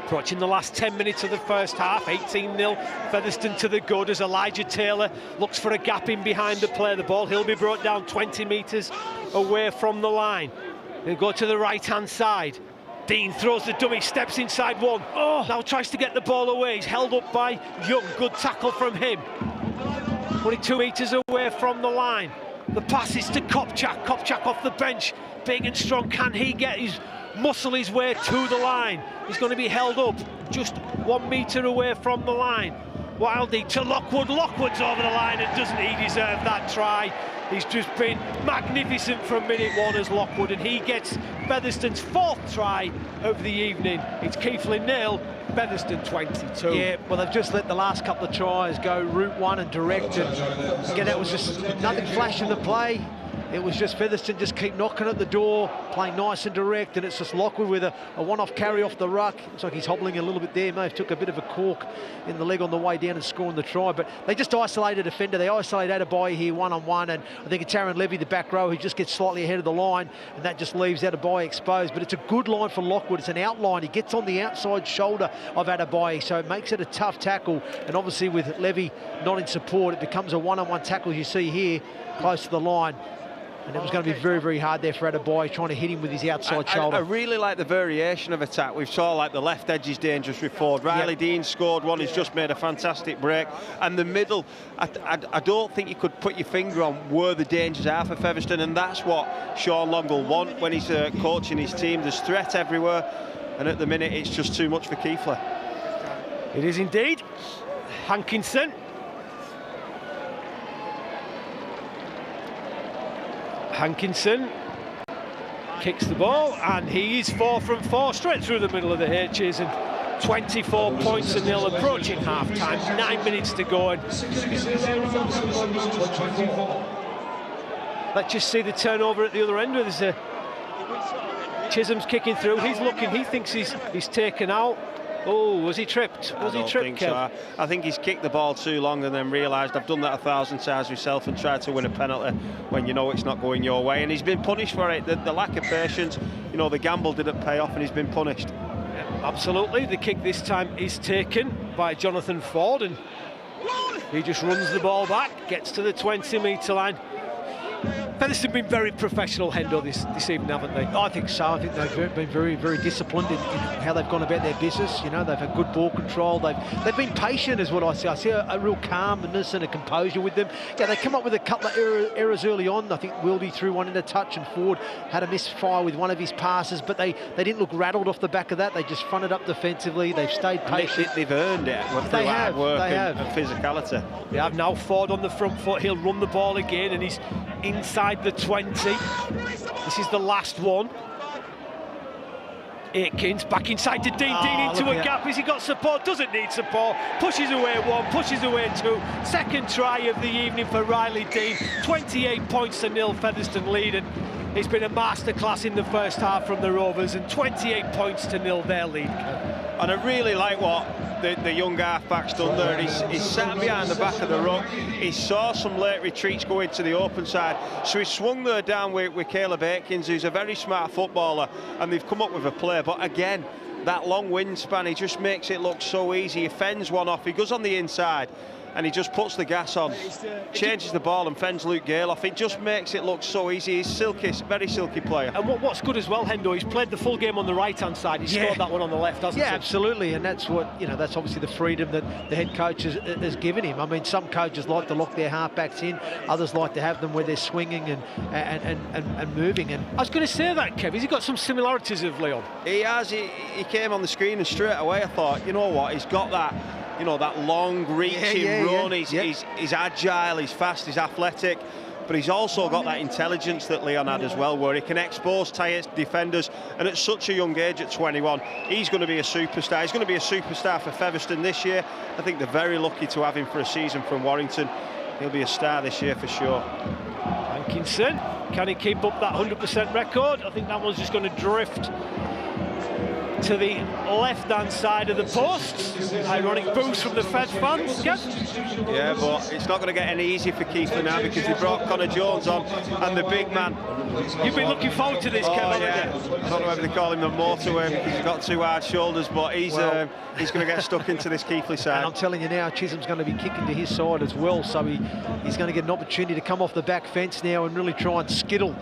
Approaching the last 10 minutes of the first half, 18-0, Featherstone to the good as Elijah Taylor looks for a gap in behind the play. The ball, he'll be brought down 20 metres away from the line. He'll go to the right-hand side. Dean throws the dummy, steps inside one. Oh, now tries to get the ball away. He's held up by Young. Good tackle from him. 22 metres away from the line. The pass is to Kopchak. Kopchak off the bench. Big and strong. Can he muscle his way to the line? He's going to be held up just 1 metre away from the line. Wildie to Lockwood. Lockwood's over the line, and doesn't he deserve that try? He's just been magnificent from minute one as Lockwood, and he gets Featherstone's 4th try of the evening. It's Keighley 0, Featherstone 22. Yeah, well, they've just let the last couple of tries go route one and direct, and again, that was just nothing flash in the play. It was just Featherstone just keep knocking at the door, playing nice and direct, and it's just Lockwood with a one-off carry off the ruck. Looks like he's hobbling a little bit there. May have took a bit of a cork in the leg on the way down and scoring the try, but they just isolate a defender. They isolate Adebayo here one-on-one, and I think it's Aaron Levy, the back row, who just gets slightly ahead of the line, and that just leaves Adebayo exposed. But it's a good line for Lockwood. It's an outline. He gets on the outside shoulder of Adebayo, so it makes it a tough tackle, and obviously with Levy not in support, it becomes a one-on-one tackle you see here, close to the line. And it was going to be very, very hard there for Adebayo, trying to hit him with his outside shoulder. I really like the variation of attack. We've saw like the left edge is dangerous with Ford. Riley Dean scored one. He's just made a fantastic break. And the middle, I don't think you could put your finger on where the dangers are for Featherstone. And that's what Sean Long will want when he's coaching his team. There's threat everywhere. And at the minute, it's just too much for Keighley. It is indeed. Hankinson. Hankinson kicks the ball, and he is 4 from 4 straight through the middle of the H's, and 24 points to nil, approaching half time, 9 minutes to go. And let's just see the turnover at the other end. There's Chisholm's kicking through. He's looking. He thinks he's taken out. Oh, was he tripped? Was he tripped, Kev? So. I think he's kicked the ball too long and then realised I've done that 1,000 times myself and tried to win a penalty when you know it's not going your way. And he's been punished for it. The lack of patience, you know, the gamble didn't pay off and he's been punished. Yeah, absolutely. The kick this time is taken by Jonathan Ford, and he just runs the ball back, gets to the 20-metre line. Featherstone been very professional, Hendo, this evening, haven't they? I think so. I think they've been very, very disciplined in how they've gone about their business. You know, they've had good ball control. They've been patient, is what I see. I see a real calmness and a composure with them. Yeah, they come up with a couple of errors early on. I think Wilby threw one in a touch, and Ford had a misfire with one of his passes, but they didn't look rattled off the back of that. They just fronted up defensively. They've stayed patient. They've earned it. They have. Hard work they and have. physicality. They have now Ford on the front foot. He'll run the ball again, and he's inside the 20. This is the last one. Aikens back inside to Dean. Dean into a gap. Has he got support? Doesn't need support. Pushes away one, pushes away two. Second try of the evening for Riley Dean. 28 points to nil, Featherstone lead. And it's been a masterclass in the first half from the Rovers, and 28 points to nil their lead. And I really like what the young half-back's done there. He's sat behind the back of the ruck. He saw some late retreats go into the open side, so he swung there down with Caleb Aikens, who's a very smart footballer, and they've come up with a play. But again, that long wingspan, he just makes it look so easy. He fends one off, he goes on the inside, and he just puts the gas on, changes the ball and fends Luke Gale off. It just makes it look so easy. He's silky, very silky player. And what's good as well, Hendo, he's played the full game on the right-hand side. He's scored that one on the left, hasn't he? Yeah, absolutely, and that's what, you know, that's obviously the freedom that the head coach has given him. I mean, some coaches like to lock their halfbacks in, others like to have them where they're swinging and moving. And I was going to say that, Kev, has he got some similarities of Leon? He has. He came on the screen and straight away I thought, you know what, he's got that, you know, that long reaching run. He's agile, he's fast, he's athletic, but he's also got that intelligence that Leon had as well, where he can expose tight defenders, and at such a young age, at 21, he's going to be a superstar. He's going to be a superstar for Featherstone this year. I think they're very lucky to have him for a season from Warrington. He'll be a star this year for sure. Hankinson, can he keep up that 100% record? I think that one's just going to drift to the left-hand side of the post. Ironic boost from the Fed fans. Yeah, but it's not going to get any easier for Keighley now because they brought Connor Jones on and the big man. You've been looking forward to this, Kevin. Yeah. I don't know whether they call him the motorway because he's got 2 hard shoulders, but he's going to get stuck into this Keighley side. And I'm telling you now, Chisholm's going to be kicking to his side as well, so he's going to get an opportunity to come off the back fence now and really try and skittle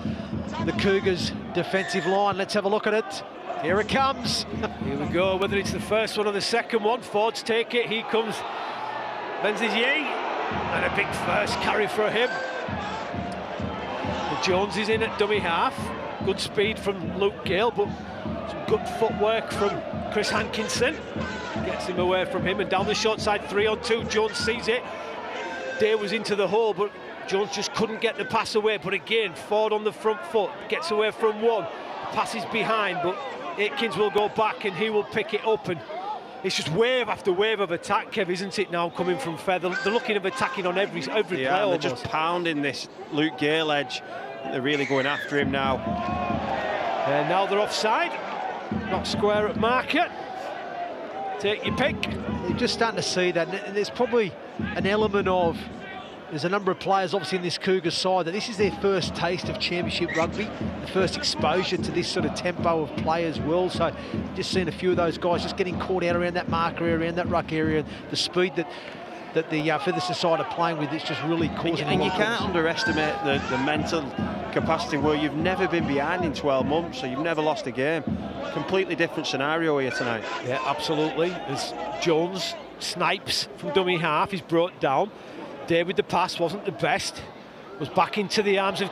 the Cougars' defensive line. Let's have a look at it. Here it comes. Here we go, whether it's the first one or the second one. Fords take it, he comes. Benzizier, and a big first carry for him. And Jones is in at dummy half. Good speed from Luke Gale, but some good footwork from Chris Hankinson. Gets him away from him, and down the short side, 3-on-2. Jones sees it. Day was into the hole, but Jones just couldn't get the pass away. But again, Ford on the front foot, gets away from one. Passes behind, but Aikens will go back and he will pick it up, and it's just wave after wave of attack, Kev, isn't it, now coming from Feather? They're looking at attacking on every play they're almost. just pounding this Luke Gale edge. They're really going after him now. And now they're offside, not square at marker. Take your pick. You're just starting to see that, and there's probably an element of, there's a number of players obviously in this Cougars side that this is their first taste of championship rugby, the first exposure to this sort of tempo of play as well. So just seeing a few of those guys just getting caught out around that marker area, around that ruck area, the speed that the Featherstone side are playing with, it's just really causing. And you can't underestimate the mental capacity where you've never been behind in 12 months, so you've never lost a game. Completely different scenario here tonight. Yeah, absolutely. As Jones snipes from dummy half, he's brought down. Day with the pass wasn't the best, was back into the arms of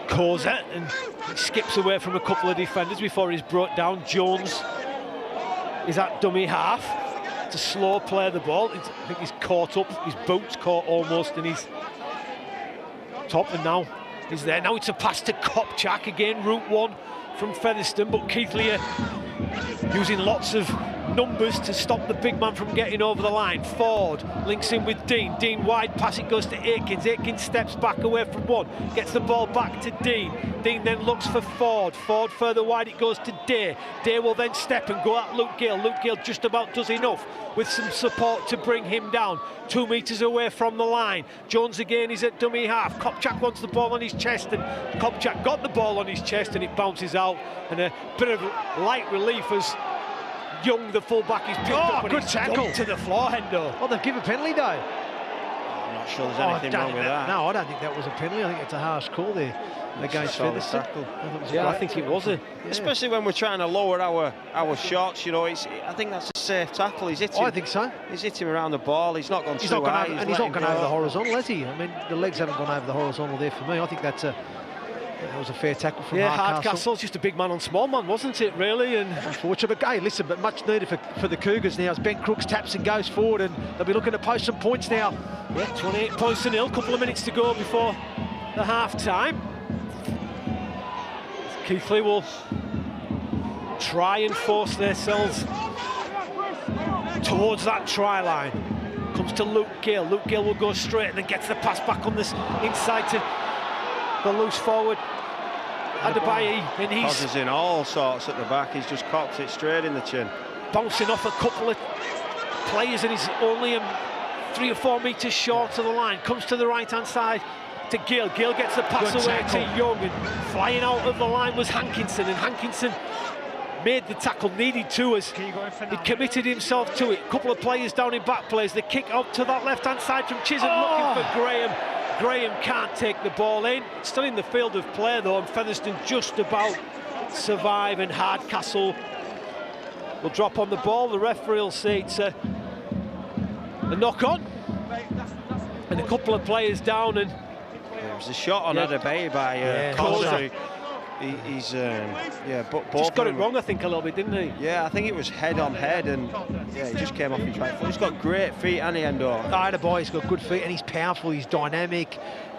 Koza, and he skips away from a couple of defenders before he's brought down. Jones is at dummy half to slow play the ball. I think he's caught up, his boot's caught almost in his top, and now he's there. Now it's a pass to Kopchak again, route one from Featherstone, but Keighley using lots of numbers to stop the big man from getting over the line. Ford links in with Dean. Dean wide pass, it goes to Aikens. Aikens steps back away from one, gets the ball back to Dean. Dean then looks for Ford. Ford further wide, it goes to Day. Day will then step and go at Luke Gale. Luke Gale just about does enough with some support to bring him down. 2 metres away from the line. Jones again is at dummy half. Kopchak wants the ball on his chest, and Kopchak got the ball on his chest and it bounces out. And a bit of light relief as Young, the fullback, is picked up and good he's tackle to the floor, Hendo. Oh, they've given a penalty though. I'm not sure there's anything wrong with that. No, I don't think that was a penalty. I think it's a harsh call there against Featherstone. Yeah, I think it was a. Especially when we're trying to lower our shots, you know, I think that's a safe tackle. He's hit him. I think so. He's hit him around the ball. He's not gone too high. And he's not gone over the horizontal, has he? I mean, the legs haven't gone over the horizontal there for me. I think that was a fair tackle from Hardcastle. Just a big man on small man, wasn't it, really? And unfortunate, but hey, listen, but much needed for the Cougars now as Ben Crooks taps and goes forward, and they'll be looking to post some points now. Yeah, 28 points to nil, couple of minutes to go before the half-time. Keighley will try and force themselves towards that try line. Comes to Luke Gale. Luke Gale will go straight and then gets the pass back on this inside to the loose forward Adebayi, and he's in all sorts at the back. He's just cocked it straight in the chin, bouncing off a couple of players, and he's only 3 or 4 metres short of the line. Comes to the right hand side to Gale. Gale gets the pass away to Young, and flying out of the line was Hankinson, and Hankinson made the tackle, needed to, as he committed himself to it. A couple of players down in back plays. The kick out to that left hand side from Chisholm, looking for Graham. Graham can't take the ball in. It's still in the field of play though, and Featherstone just about survive, and Hardcastle will drop on the ball. The referee will say it's a knock on, and a couple of players down. And there was a shot on Adebayi by Koza. He's but just got it wrong, I think, a little bit, didn't he? Yeah, I think it was head on head, and yeah, he just came off his right foot. He's got great feet, hasn't he, Endo? Adebayi's got good feet, and he's powerful, he's dynamic,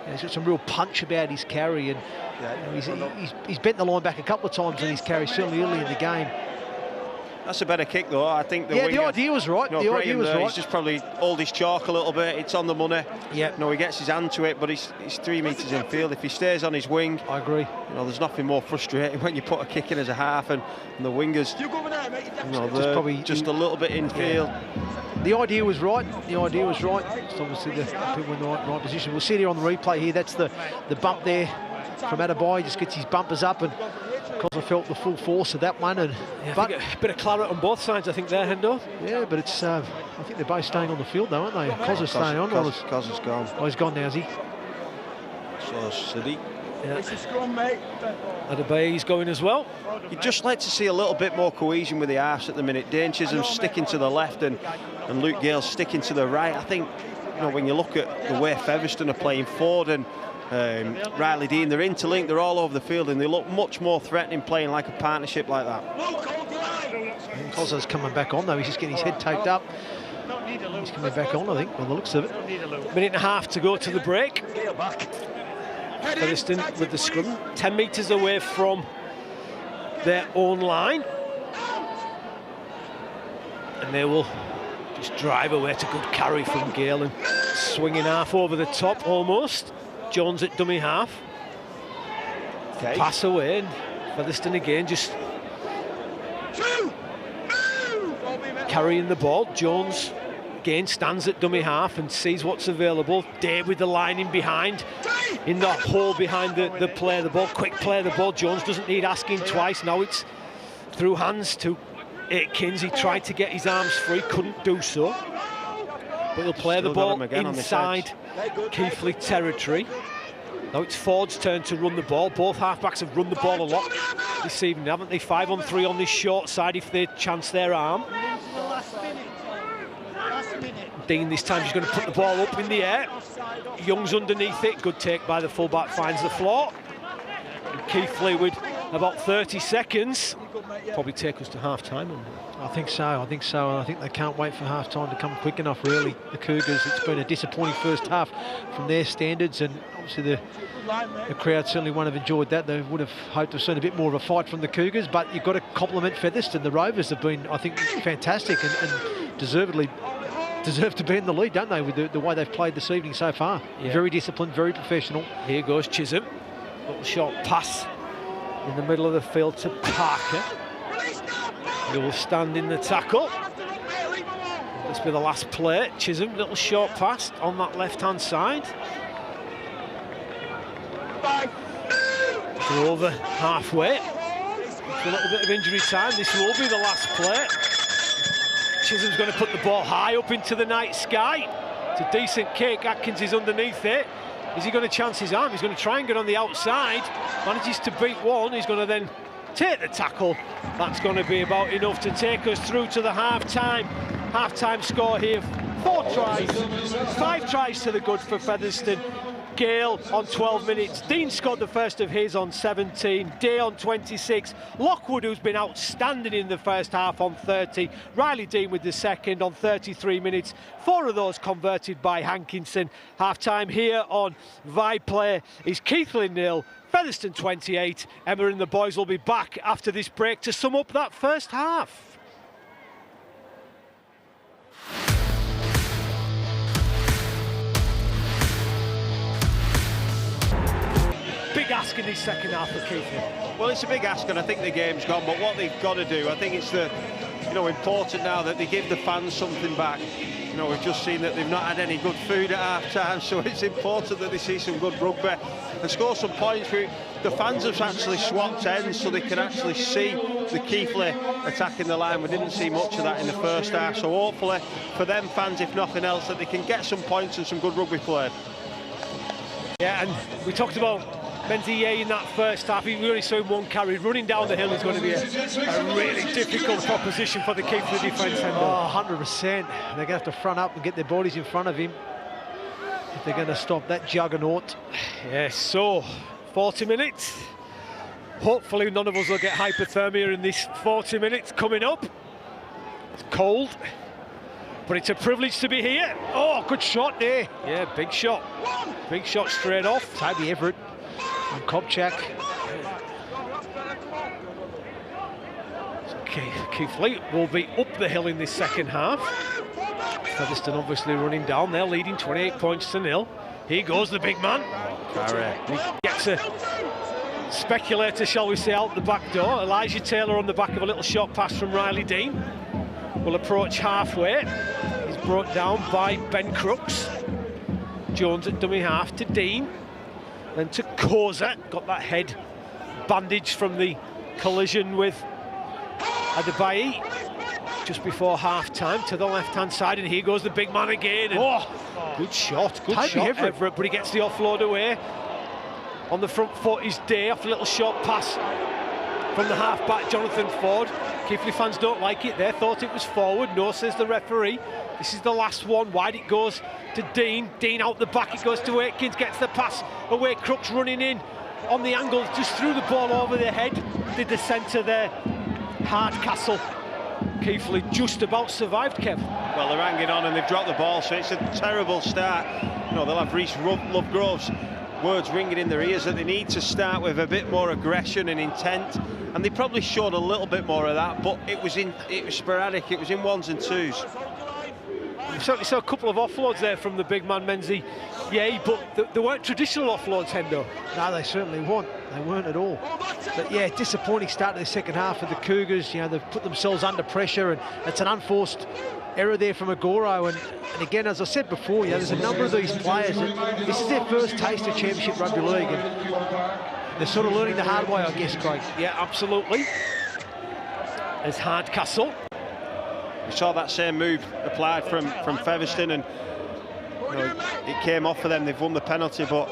he's got some real punch about his carry, and he's bent the line back a couple of times in his carry, certainly early in the game. That's a better kick, though. I think the yeah, winger, the idea was right. the idea was right. He's just probably hold his chalk a little bit. It's on the money. Yeah. He gets his hand to it, but he's 3 metres in field. If he stays on his wing, I agree. there's nothing more frustrating when you put a kick in as a half and the wingers, they're probably just a little bit in field. The idea was right. The idea was right. It's obviously the people in the right position. We'll see it here on the replay here. That's the bump there from Adebayo. He just gets his bumpers up, and because I felt the full force of that one. And but a bit of claret on both sides, I think, there, Hendo. Yeah, but it's. I think they're both staying on the field, though, aren't they? Cos staying on. Cos is gone. Oh, he's gone now, is he? So City. Yeah. Adebayo's going as well. You'd just like to see a little bit more cohesion with the halves at the minute. Dane Chisholm's sticking to the left and Luke Gale's sticking to the right. I think, when you look at the way Featherstone are playing, Ford and Riley Dean, they're interlinked, they're all over the field, and they look much more threatening playing like a partnership like that. Cos's coming back on, though. He's just getting his head taped up. He's coming back on, I think, by the looks of it. Minute and a half to go to the break. Featherstone with the scrum, 10 metres away from their own line. And they will just drive away. It's a good carry from Gale and swinging half over the top almost. Jones at dummy half. Okay. Pass away, and Featherstone again just carrying the ball. Jones again stands at dummy half and sees what's available. Day with the line in behind, in the hole behind the play of the ball. Quick play of the ball. Jones doesn't need asking twice. Now it's through hands to Atkins. He tried to get his arms free, couldn't do so. But he'll play the ball inside Keighley territory. Now it's Ford's turn to run the ball. Both halfbacks have run the ball a lot this evening, haven't they? 5-on-3 on this short side if they chance their arm. Dean this time, he's going to put the ball up in the air. Young's underneath it. Good take by the fullback, finds the floor. And Keighley with about 30 seconds. Probably take us to half-time. I think so, and I think they can't wait for half-time to come quick enough, really. The Cougars, it's been a disappointing first half from their standards, and obviously the crowd certainly won't have enjoyed that. They would have hoped to have seen a bit more of a fight from the Cougars, but you've got to compliment Featherstone. The Rovers have been, I think, fantastic and deservedly deserve to be in the lead, don't they, with the way they've played this evening so far. Yeah. Very disciplined, very professional. Here goes Chisholm. Little short pass in the middle of the field to Parker. He will stand in the tackle. This will be the last play. Chisholm, little short pass on that left-hand side. So over halfway. It's a little bit of injury time. This will be the last play. Chisholm's going to put the ball high up into the night sky. It's a decent kick. Atkins is underneath it. Is he going to chance his arm? He's going to try and get on the outside. Manages to beat one. He's going to then take the tackle. That's going to be about enough to take us through to the half-time score here. 4 tries, 5 tries to the good for Featherstone. Gale on 12 minutes. Dean scored the first of his on 17. Day on 26. Lockwood, who's been outstanding in the first half, on 30. Riley Dean with the second on 33 minutes. 4 of those converted by Hankinson. Half-time here on Viplay is Keighley 0, Featherstone 28. Emma and the boys will be back after this break to sum up that first half. Big ask in this second half for Keighley. Well, it's a big ask, and I think the game's gone, but what they've got to do, I think it's important now that they give the fans something back. We've just seen that they've not had any good food at half-time, so it's important that they see some good rugby and score some points. The fans have actually swapped ends so they can actually see the Keighley attacking the line. We didn't see much of that in the first half, so hopefully for them fans, if nothing else, that they can get some points and some good rugby played. Yeah, and we talked about Menzies in that first half. We only saw him one carry. Running down the hill is going to be a really difficult proposition for the Keighley defence. Oh, 100%. They're going to have to front up and get their bodies in front of him if they're going to stop that juggernaut. Yes, so 40 minutes. Hopefully none of us will get hypothermia in this 40 minutes coming up. It's cold, but it's a privilege to be here. Oh, good shot there. Yeah, big shot. Big shot straight off. Toby Everett and Kopchak. Keighley will be up the hill in this second half. Featherstone obviously running down. They're leading 28 points to 0. Here goes the big man. He gets a speculator, shall we say, out the back door. Elijah Taylor on the back of a little short pass from Riley Dean. Will approach halfway. He's brought down by Ben Crooks. Jones at dummy half to Dean. Then to Koza. Got that head bandaged from the collision with Adebayi just before half-time to the left-hand side, and here goes the big man again. Good shot, Everett, but he gets the offload away. On the front foot is Day off a little short pass from the half-back, Jonathan Ford. Keighley fans don't like it. They thought it was forward. No, says the referee. This is the last one. Wide it goes to Dean. Dean out the back. It goes to Aikins. Gets the pass away. Crooks running in on the angle. Just threw the ball over the head. Did the centre there. Hardcastle. Keighley just about survived, Kev. Well, they're hanging on and they've dropped the ball, so it's a terrible start. You know, they'll have Reece Lovegrove's words ringing in their ears that they need to start with a bit more aggression and intent, and they probably showed a little bit more of that, but it was sporadic. It was in ones and twos. We certainly saw a couple of offloads there from the big man Menzie. Yeah, but they weren't traditional offloads, Hendo. No, they certainly weren't. They weren't at all. But yeah, disappointing start to the second half for the Cougars. You know, they've put themselves under pressure, and it's an unforced error there from Agoro. And again, as I said before, you know, there's a number of these players that this is their first taste of Championship Rugby League, and they're sort of learning the hard way, I guess, Craig. Yeah, absolutely. There's Hardcastle. We saw that same move applied from Featherstone, and you know, it came off for them. They've won the penalty, but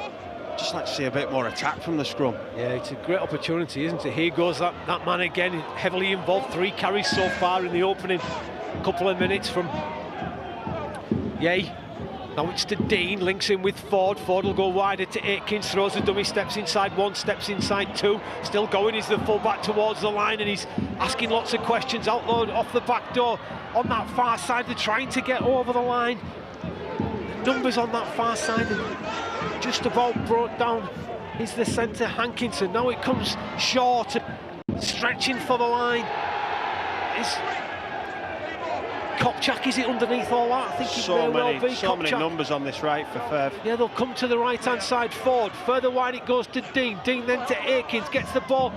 just like to see a bit more attack from the scrum. Yeah, it's a great opportunity, isn't it? Here goes that man again, heavily involved. 3 carries so far in the opening couple of minutes from Yay. Now it's to Dean, links in with Ford. Ford will go wider to Aikins, throws the dummy, steps inside 1, steps inside 2. Still going, is the full-back towards the line, and he's asking lots of questions. Outload off the back door on that far side. They're trying to get over the line. The numbers on that far side are just about brought down. Is the centre Hankinson. Now it comes short, stretching for the line. Is Kopchak, is it underneath all that? I think it may well be. So many numbers on this right for Fev. Yeah, they'll come to the right-hand side. Ford, further wide it goes to Dean. Dean then to Aikins, gets the ball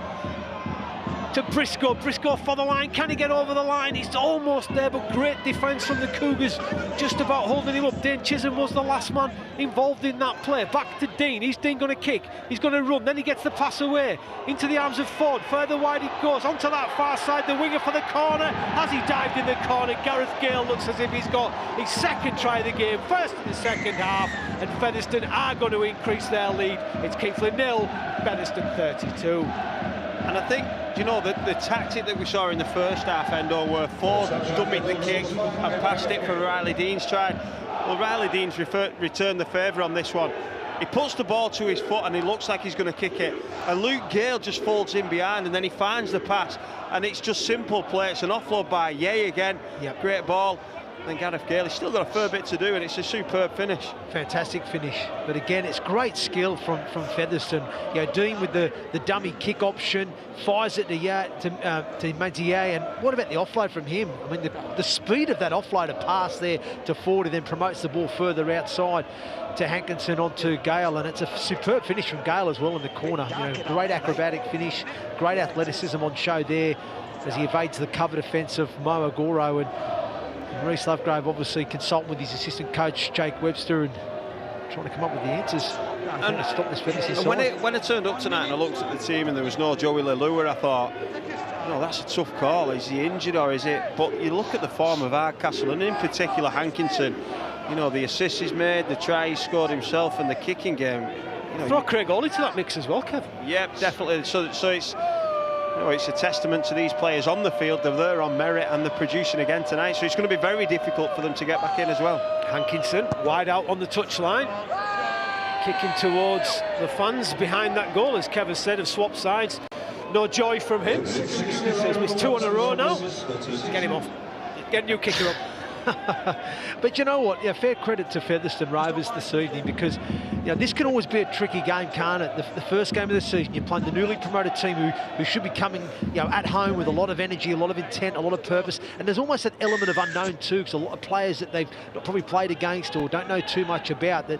to Briscoe. Briscoe for the line. Can he get over the line? It's almost there, but great defence from the Cougars, just about holding him up. Dane Chisholm was the last man involved in that play. Back to Dean. Is Dean going to kick? He's going to run. Then he gets the pass away into the arms of Ford. Further wide it goes onto that far side. The winger for the corner. As he dived in the corner, Gareth Gale looks as if he's got his second try of the game. First in the second half, and Featherstone are going to increase their lead. It's Keighley 0, Featherstone 32. And I think, you know, the tactic that we saw in the first half, Endo, where Ford dummied the kick and passed it for Riley Dean's try. Well, Riley Dean's returned the favour on this one. He puts the ball to his foot and he looks like he's going to kick it. And Luke Gale just folds in behind, and then he finds the pass. And it's just simple play. It's an offload by Yay again. Yep. Great ball. Then Gareth Keighley still got a fair bit to do, and it's a superb finish. Fantastic finish, but again, it's great skill from Featherstone. You know, dealing with the dummy kick option, fires it to Menzie, and what about the offload from him? I mean, the speed of that offloader pass there to Ford, and then promotes the ball further outside to Hankinson onto Gale, and it's a superb finish from Gale as well in the corner. You know, great acrobatic finish, great athleticism on show there as he evades the cover defence of Mo Agoro, and Reece Lovegrove obviously consulting with his assistant coach Jake Webster and trying to come up with the answers to stop this Featherstone side. When I turned up tonight and I looked at the team and there was no Joey Leluer, I thought, no, that's a tough call. Is he injured or is it? But you look at the form of Hardcastle, and in particular Hankinson, you know, the assists he's made, the try he scored himself, and the kicking game. You know, throw Craig Hawley to that mix as well, Kev. Yeah, definitely. So it's, you know, it's a testament to these players on the field. They're there on merit and they're producing again tonight, so it's going to be very difficult for them to get back in as well. Hankinson wide out on the touchline, kicking towards the fans behind that goal, as Kevin said, have swapped sides. No joy from him. He's missed 2 in a row now. Get him off. Get a new kicker up. But you know what? Yeah, fair credit to Featherstone Rovers this evening, because this can always be a tricky game, can't it? The first game of the season, you're playing the newly promoted team who should be coming at home with a lot of energy, a lot of intent, a lot of purpose, and there's almost that element of unknown too, because a lot of players that they've not probably played against or don't know too much about that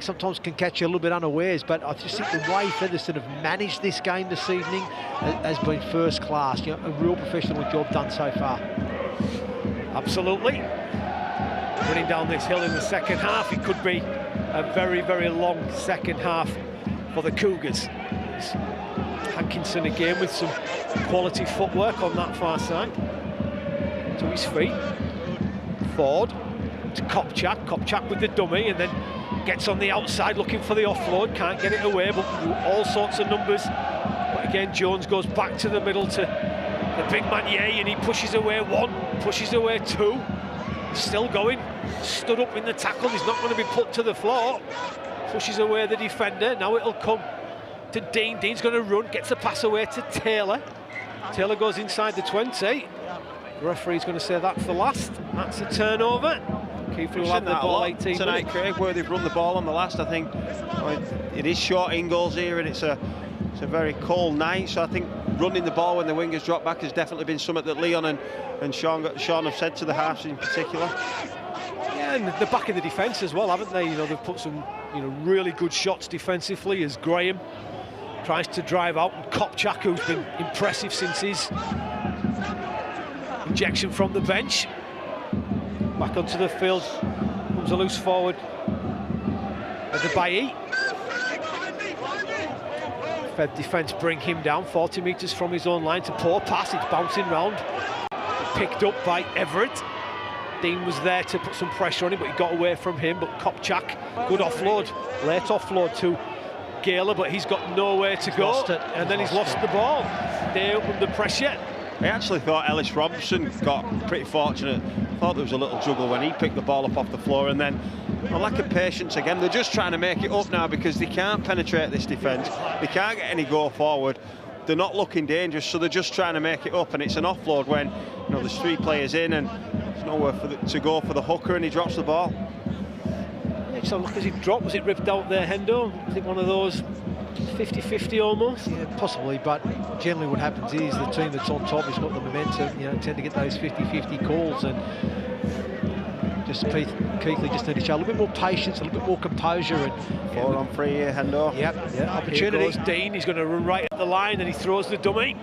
sometimes can catch you a little bit unawares. But I just think the way Featherstone have managed this game this evening has been first class. A real professional job done so far. Absolutely. Running down this hill in the second half, it could be a very, very long second half for the Cougars. Hankinson again with some quality footwork on that far side. To his feet. Ford to Kopchak. Kopchak with the dummy, and then gets on the outside looking for the offload. Can't get it away, but all sorts of numbers. But again, Jones goes back to the middle to the big man Yeh, and he pushes away one, pushes away two. He's still going, stood up in the tackle. He's not going to be put to the floor. Pushes away the defender. Now it'll come to Dean. Dean's going to run, gets the pass away to Taylor. Taylor goes inside the 20. The referee's going to say that's the last. That's a turnover. Keighley will have the ball 18 tonight, Craig, where they've run the ball on the last. I think it is short in goals here, and it's a very cold night, so I think running the ball when the wingers drop back has definitely been something that Leon and Sean have said to the halves in particular. Yeah, and the back of the defence as well, haven't they? They've put some really good shots defensively as Graham tries to drive out, and Kopchak, who's been impressive since his injection from the bench. Back onto the field, comes a loose forward at the Bailly. Fed defence bring him down 40 metres from his own line to poor pass. It's bouncing round, picked up by Everett. Dean was there to put some pressure on him, but he got away from him. But Kopchak, good offload, late offload to Keighley, but he's got nowhere to go, and then he's lost the ball. They're under pressure. I actually thought Ellis Robson got pretty fortunate. I thought there was a little juggle when he picked the ball up off the floor, and then a lack of patience again. They're just trying to make it up now because they can't penetrate this defence. They can't get any go forward. They're not looking dangerous, so they're just trying to make it up, and it's an offload when there's three players in and there's nowhere to go for the hooker, and he drops the ball. So look, as it dropped, was it ripped out there, Hendo? I think one of those 50-50 almost? Yeah, possibly, but generally what happens is the team that's on top has got the momentum, tend to get those 50-50 calls, and just Keighley just need to show a little bit more patience, a little bit more composure. And 4 on 3 here, Hendo. Yep, opportunity. Here goes Dean, he's going to run right at the line, and he throws the dummy.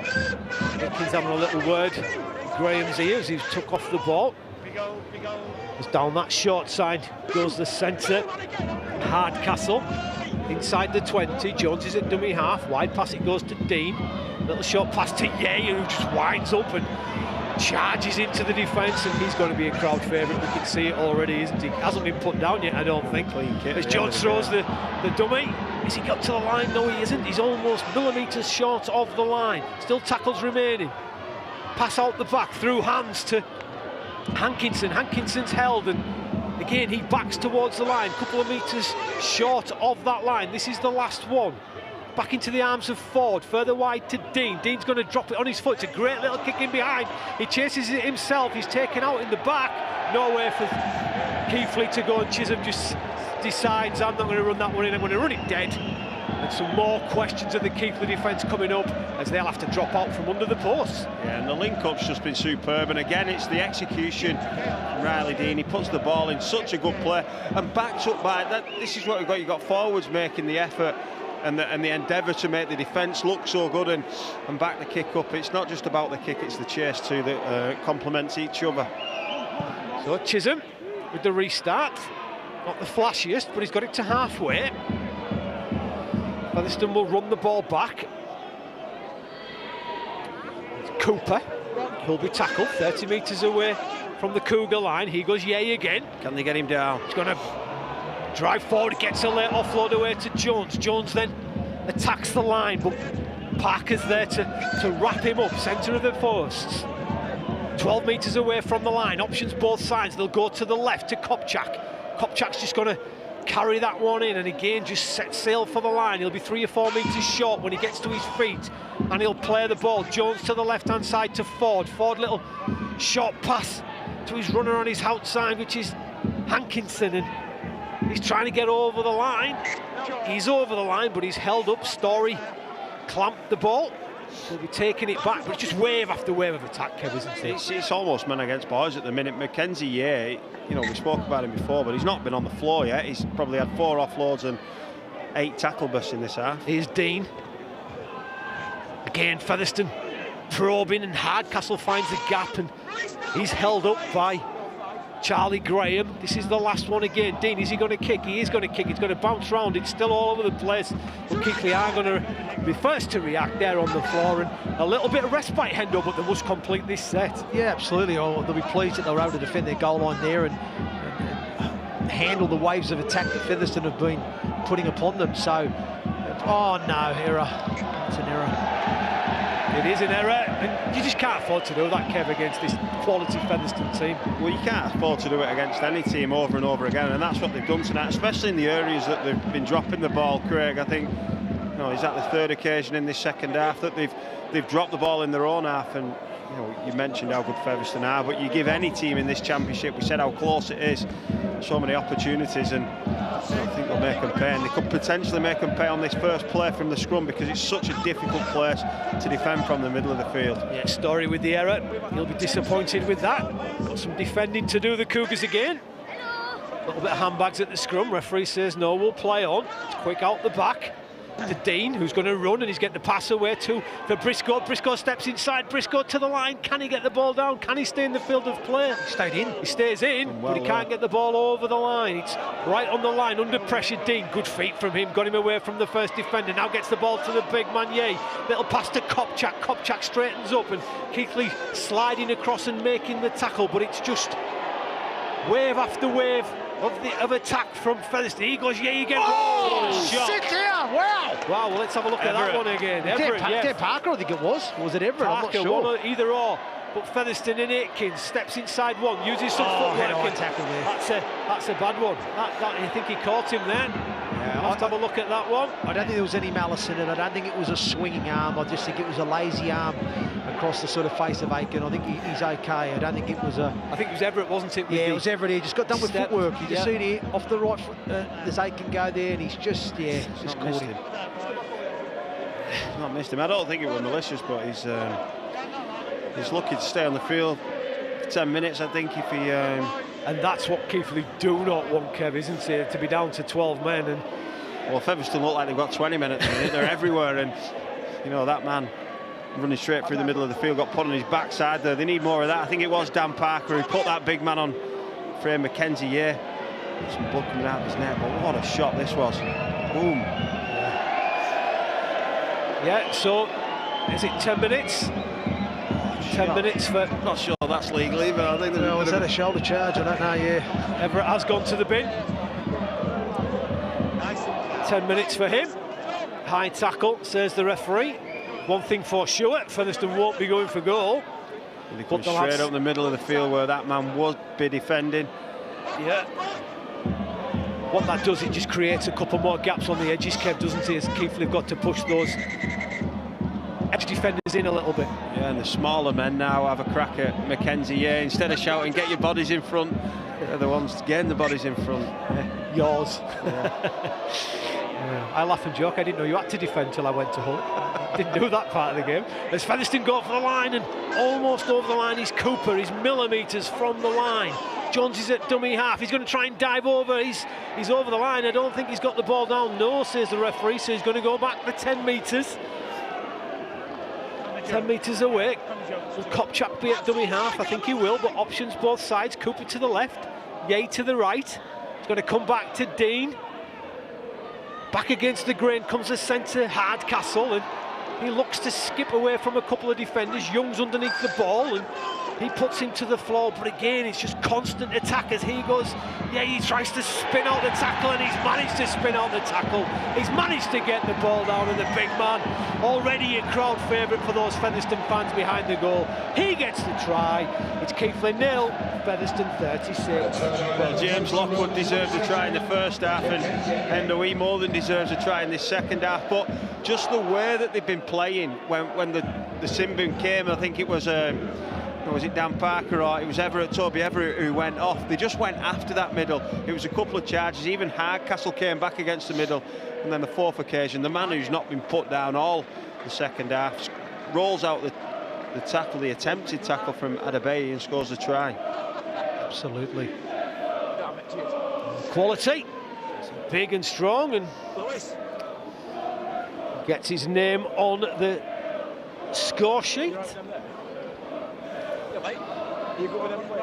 He's having a little word Graham's ears. He took off the ball. It's down that short side goes the centre. Hardcastle inside the 20. Jones is at dummy half. Wide pass, it goes to Dean. Little short pass to Yeh, who just winds up and charges into the defence, and he's going to be a crowd favourite. We can see it already, isn't he? Hasn't been put down yet, I don't think. As Jones throws the dummy. Has he got to the line? No, he isn't. He's almost millimetres short of the line. Still tackles remaining. Pass out the back through hands to Hankinson. Hankinson's held, and again he backs towards the line, couple of metres short of that line. This is the last one. Back into the arms of Ford, further wide to Dean. Dean's going to drop it on his foot. It's a great little kick in behind. He chases it himself. He's taken out in the back. Nowhere for Keighley to go, and Chisholm just decides, I'm not going to run that one in, I'm going to run it dead. And some more questions of the Keighley defence coming up as they'll have to drop out from under the posts. Yeah, and the link-up's just been superb, and again it's the execution from Riley Dean. He puts the ball in such a good play and backs up by that. This is what you've got forwards making the effort and the endeavour to make the defence look so good and back the kick up. It's not just about the kick, it's the chase too that complements each other. So Chisholm with the restart, not the flashiest, but he's got it to halfway. Featherstone will run the ball back. It's Cooper, he'll be tackled 30 metres away from the Cougar line. He goes Yeh again. Can they get him down? He's going to drive forward, gets a late offload away to Jones. Jones then attacks the line, but Parker's there to wrap him up, centre of the posts. 12 metres away from the line, options both sides. They'll go to the left to Kopchak. Kopchak's just going to carry that one in, and again just set sail for the line. He'll be 3 or 4 metres short when he gets to his feet, and he'll play the ball. Jones to the left hand side to Ford. Ford, little short pass to his runner on his outside, which is Hankinson, and he's trying to get over the line. He's over the line, but he's held up. Story clamped the ball. He'll be taking it back, but it's just wave after wave of attack, Kev, isn't it? It's almost men against boys at the minute. Mackenzie, yeah, you know, we spoke about him before, but he's not been on the floor yet. He's probably had 4 offloads and 8 tackle busts in this half. Here's Dean. Again, Featherstone probing, and Hardcastle finds the gap, and he's held up by Charlie Graham. This is the last one again. Dean, is he going to kick? He is going to kick. It's going to bounce round. It's still all over the place. But Keighley are going to be first to react there on the floor, and a little bit of respite, Hendo, but they must complete this set. Yeah, absolutely. Oh, they'll be pleased that they're able to defend their goal line there and handle the waves of attack that Featherstone have been putting upon them. So, oh no, error. It's an error. It is an error, and you just can't afford to do that, Kev, against this quality Featherstone team. Well, you can't afford to do it against any team over and over again, and that's what they've done tonight, especially in the areas that they've been dropping the ball. Craig, I think, you know, is that the 3rd occasion in this second half that they've dropped the ball in their own half? And you know, you mentioned how good Featherstone are, but you give any team in this championship, we said how close it is, so many opportunities, and I think they'll make them pay, and they could potentially make them pay on this first play from the scrum, because it's such a difficult place to defend from the middle of the field. Yeah, Story with the error. He'll be disappointed with that. Got some defending to do, the Cougars again. A little bit of handbags at the scrum. Referee says no, we'll play on. It's quick out the back to Dean, who's going to run, and he's getting the pass away for Briscoe. Briscoe steps inside. Briscoe to the line. Can he get the ball down? Can he stay in the field of play? He stayed in. He stays in, but he can't get the ball over the line. It's right on the line, under pressure. Dean, good feet from him, got him away from the first defender. Now gets the ball to the big man, Yeh. Little pass to Kopchak. Kopchak straightens up, and Keighley sliding across and making the tackle, but it's just wave after wave of attack from Featherstone. He goes, yeah, again. Oh, sit down, wow. Wow, well, let's have a look at that one again. Everett, yeah. Parker, I think it was. Or was it Everett? Parker, I'm not sure. Either or. But Featherstone and Atkins steps inside one, uses some footwork. Tackle there. That's a bad one. I think he caught him then. Yeah, I'll have a look at that one. I don't think there was any malice in it. I don't think it was a swinging arm. I just think it was a lazy arm across the sort of face of Aiken. I think he's okay. I don't think it was a... I think it was Everett, wasn't it? Yeah, it was Everett. He just got done with footwork. You just see it off the right foot. There's Aiken go there, and he's just caught him. Not missed him. I don't think it was malicious, but he's lucky to stay on the field for 10 minutes, I think, if he... And that's what Keighley do not want, Kev, isn't it? To be down to 12 men. And well, Featherstone look like they've got 20 men at the minute. They're everywhere, and you know, that man running straight through the middle of the field got put on his backside there. They need more of that. I think it was Dan Parker who put that big man on frame. Mackenzie, yeah. Some blood coming out of his neck, but what a shot this was. Boom. Yeah, so is it 10 minutes? 10 minutes for... Not sure that's legal either. I think was that a shoulder charge? I don't know, yeah. Everett has gone to the bin. 10 minutes for him. High tackle, says the referee. One thing for sure, Featherstone won't be going for goal. They come straight up the middle of the field where that man would be defending. Yeah. What that does, it just creates a couple more gaps on the edges, Kev, doesn't it? As Keighley have got to push those edge defenders in a little bit. Yeah, and the smaller men now have a crack at Mackenzie. Yeah, instead of shouting, get your bodies in front, they're the ones getting the bodies in front. Yeah. Yours. Yeah. Yeah. I laugh and joke. I didn't know you had to defend till I went to Hull. Didn't do that part of the game. As Featherstone go for the line, and almost over the line is Cooper. He's millimetres from the line. Jones is at dummy half. He's going to try and dive over. He's over the line. I don't think he's got the ball down. No, says the referee. So he's going to go back the 10 metres. 10 metres away. Will Kopchak be at dummy half? I think he will, but options both sides. Cooper to the left, Yeh to the right. He's going to come back to Dean. Back against the grain comes the centre, Hardcastle, and he looks to skip away from a couple of defenders. Young's underneath the ball, and he puts him to the floor, but again, it's just constant attack as he goes. Yeah, he tries to spin out the tackle, and he's managed to spin out the tackle. He's managed to get the ball down, and the big man, already a crowd favourite for those Featherstone fans behind the goal. He gets the try. It's Keighley 0, Featherstone 36. Well, James Lockwood deserves a try in the first half, and Hendo more than deserves a try in this second half, but just the way that they've been playing when the sin bin came, I think it was or was it Dan Parker, or it was Toby Everett who went off. They just went after that middle. It was a couple of charges. Even Hardcastle came back against the middle. And then the fourth occasion, the man who's not been put down all the second half rolls out the tackle, the attempted tackle from Adebayo, and scores the try. Absolutely. Quality. Big and strong, and gets his name on the score sheet.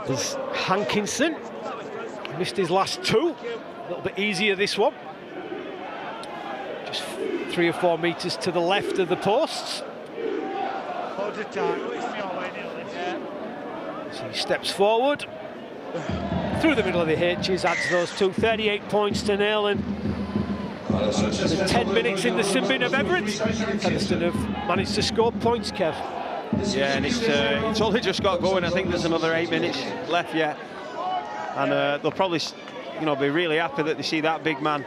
There's Hankinson. Missed his last two. A little bit easier this one. Just 3 or 4 metres to the left of the posts. So he steps forward. Through the middle of the H's, adds those two. 38 points to nil, and 10 minutes in the sin bin of Everett. Featherstone have managed to score points, Kev. Yeah, and it's only just got going. I think there's another 8 minutes left yet, and they'll probably, be really happy that they see that big man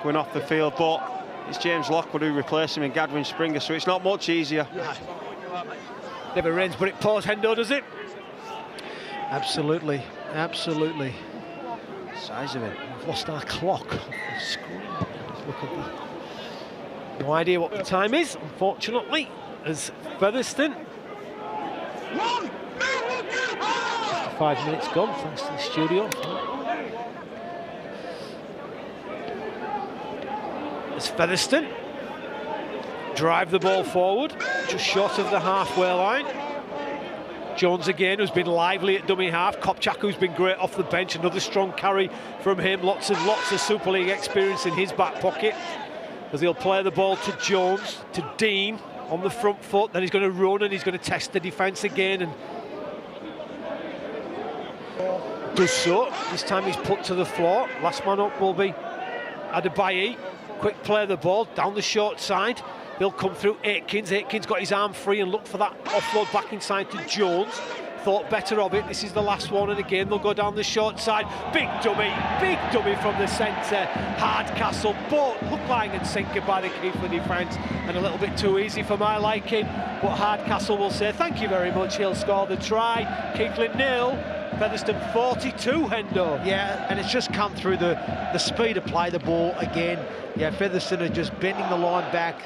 going off the field. But it's James Lockwood who replaced him in Gadwin Springer, so it's not much easier. Never rains, but it pours, Hendo, does it? Absolutely, absolutely. Size of it. We've lost our clock off the screen. Look at that. No idea what the time is, unfortunately, as Featherstone. 5 minutes gone, thanks to the studio. As Featherstone drive the ball forward, just short of the halfway line. Jones again, who's been lively at dummy half. Kopchak, who's been great off the bench. Another strong carry from him. Lots of Super League experience in his back pocket. As he'll play the ball to Jones, to Dean on the front foot. Then he's going to run and he's going to test the defence again. And does so. This time he's put to the floor. Last man up will be Adebayo. Quick play of the ball down the short side. They'll come through Aikins. Aikins got his arm free and looked for that offload back inside to Jones. Thought better of it. This is the last one, and again they'll go down the short side. Big dummy from the centre. Hardcastle, both hook, line and sinker by the Keighley defence, and a little bit too easy for my liking. But Hardcastle will say thank you very much. He'll score the try. Keighley 0, Featherstone 42. Hendo. Yeah, and it's just come through the speed to play the ball again. Yeah, Featherstone are just bending the line back.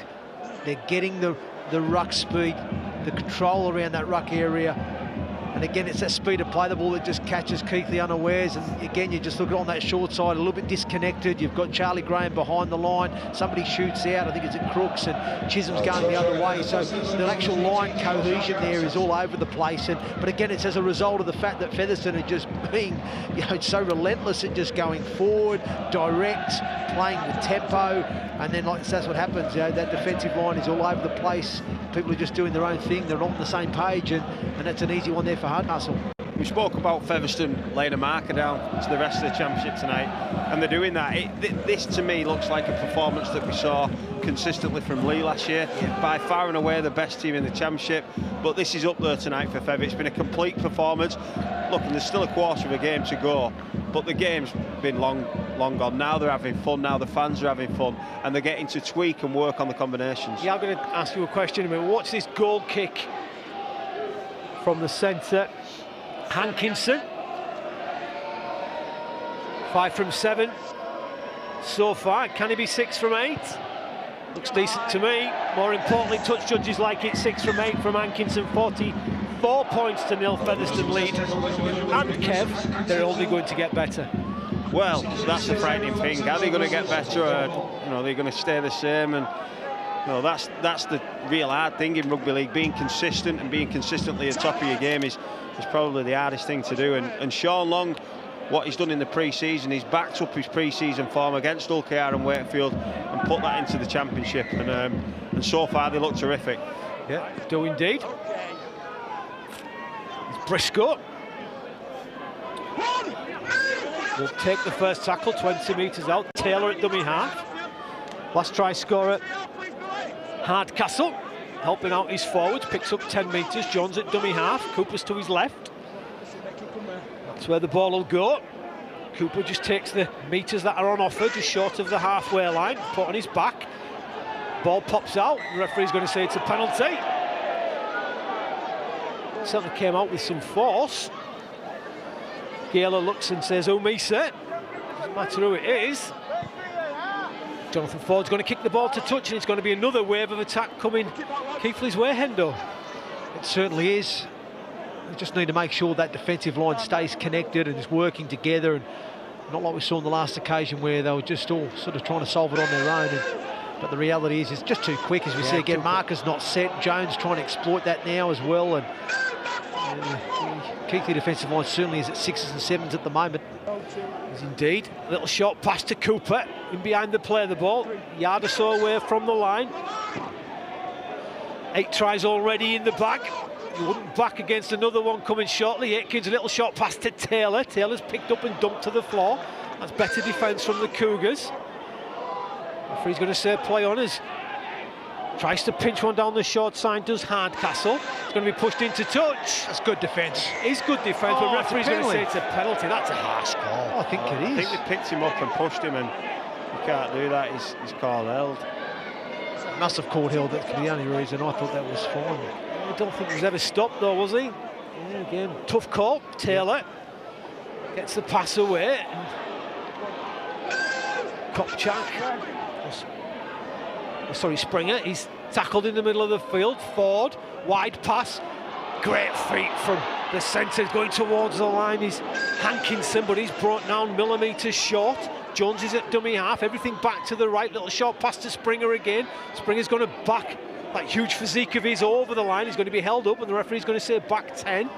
They're getting the ruck speed, the control around that ruck area. And again, it's that speed to play the ball that just catches Keighley unawares. And again, you just look on that short side, a little bit disconnected. You've got Charlie Graham behind the line. Somebody shoots out. I think it's at Crooks, and Chisholm's going the other way. So the actual line cohesion there is all over the place. But again, it's as a result of the fact that Featherstone are just being, so relentless at just going forward, direct, playing with tempo. And then that's what happens. That defensive line is all over the place. People are just doing their own thing. They're not on the same page, and that's an easy one there for Hardcastle. We spoke about Featherstone laying a marker down to the rest of the championship tonight, and they're doing that. This to me looks like a performance that we saw consistently from Lee last year. Yeah. By far and away the best team in the championship, but this is up there tonight for Fev. It's been a complete performance. Look, and there's still a quarter of a game to go, but the game's been long gone. Now they're having fun, now the fans are having fun, and they're getting to tweak and work on the combinations. Yeah, I'm going to ask you a question in a minute. Watch this goal kick from the centre. Hankinson, 5 from 7 so far. Can he be 6 from 8? Looks decent to me. More importantly, touch judges like it. 6 from 8 from Hankinson. 44 points to 0 Featherstone lead. And Kev, they're only going to get better. Well, that's the frightening thing. Are they going to get better, or they're going to stay the same? And that's the real hard thing in rugby league. Being consistent and being consistently at the top of your game is probably the hardest thing to do. And Sean Long, what he's done in the pre-season, he's backed up his pre-season form against Hull KR and Wakefield and put that into the championship. And so far they look terrific. Yeah, do indeed. It's Briscoe. Will take the first tackle, 20 metres out. Taylor at dummy half. Last try scorer, Hardcastle, helping out his forwards, picks up 10 metres. Jones at dummy half, Cooper's to his left. That's where the ball will go. Cooper just takes the metres that are on offer, just short of the halfway line, put on his back. Ball pops out, the referee's going to say it's a penalty. certainly came out with some force. Keighley looks and says, "Oh, me, sir." Doesn't matter who it is. Jonathan Ford's going to kick the ball to touch, and it's going to be another wave of attack coming Keighley's way, Hendo. It certainly is. We just need to make sure that defensive line stays connected and is working together, and not like we saw on the last occasion where they were just all sort of trying to solve it on their own. But the reality is it's just too quick, as we see again. Marker's not set. Jones trying to exploit that now as well. And Keighley defensive line certainly is at 6s and 7s at the moment. Is indeed. Little short pass to Cooper, in behind the play of the ball, yard or so away from the line. 8 tries already in the bag. You wouldn't back against another one coming shortly. Atkins, a little short pass to Taylor. Taylor's picked up and dumped to the floor. That's better defence from the Cougars. Referee's going to say play on us. Tries to pinch one down the short side, does Hardcastle. It's going to be pushed into touch. That's good defence. It's good defence, but referee's going to say it's a penalty. That's a harsh call. I think it is. I think they picked him up and pushed him, and you can't do that. He's called held. Must have called held. That's the only reason I thought that was fine. I don't think he was ever stopped though, was he? Yeah, again, tough call. Taylor gets the pass away. Kopchak. Sorry, Springer. He's tackled in the middle of the field. Ford, wide pass. Great feet from the centre going towards the line. He's Hankinson, but he's brought down millimetres short. Jones is at dummy half. Everything back to the right. Little short pass to Springer again. Springer's going to back that huge physique of his over the line. He's going to be held up, and the referee's going to say back 10.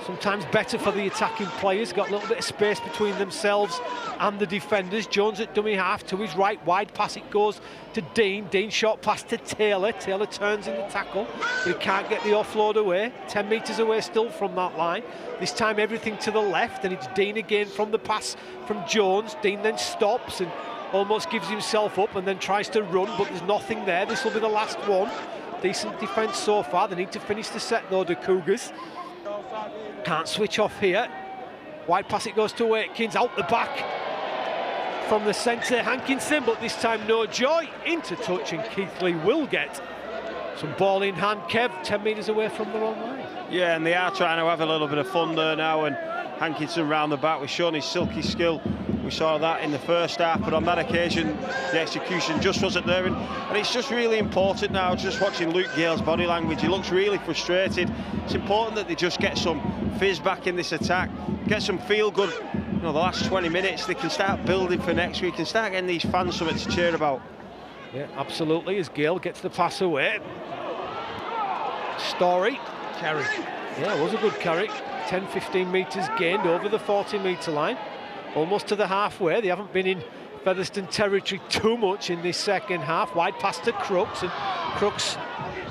Sometimes better for the attacking players. Got a little bit of space between themselves and the defenders. Jones at dummy half to his right. Wide pass it goes to Dean. Dean short pass to Taylor. Taylor turns in the tackle, but he can't get the offload away. 10 metres away still from that line. This time everything to the left, and it's Dean again from the pass from Jones. Dean then stops and almost gives himself up and then tries to run, but there's nothing there. This will be the last one. Decent defence so far. They need to finish the set though, the Cougars. Can't switch off here. Wide pass it goes to Atkins, out the back from the centre, Hankinson, but this time no joy. Into touch, and Keighley will get some ball in hand. Kev, 10 metres away from the wrong line. Yeah, and they are trying to have a little bit of fun there now, and Hankinson round the back. We've shown his silky skill. We saw that in the first half, but on that occasion the execution just wasn't there, and it's just really important now, just watching Luke Gale's body language. He looks really frustrated. It's important that they just get some fizz back in this attack, get some feel good. You know, the last 20 minutes they can start building for next week and start getting these fans something to cheer about. Yeah, absolutely, as Gale gets the pass away. Story carry. Yeah, it was a good carry. 10-15 metres gained over the 40-metre line, almost to the halfway. They haven't been in Featherstone territory too much in this second half. Wide pass to Crooks, and Crooks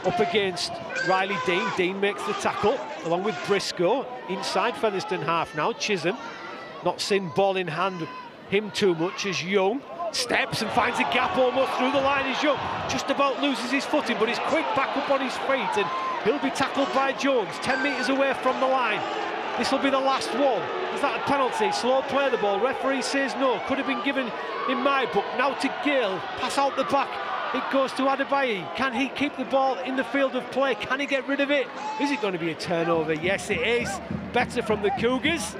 up against Riley Dean. Dean makes the tackle along with Briscoe. Inside Featherstone half now. Chisholm not seen ball in hand him too much as Young steps and finds a gap almost through the line as Young just about loses his footing, but he's quick back up on his feet, and he'll be tackled by Jones 10 metres away from the line. This will be the last one. Is that a penalty? Slow play the ball. Referee says no. Could have been given in my book. Now to Gale. Pass out the back. It goes to Adebayi. Can he keep the ball in the field of play? Can he get rid of it? Is it going to be a turnover? Yes, it is. Better from the Cougars.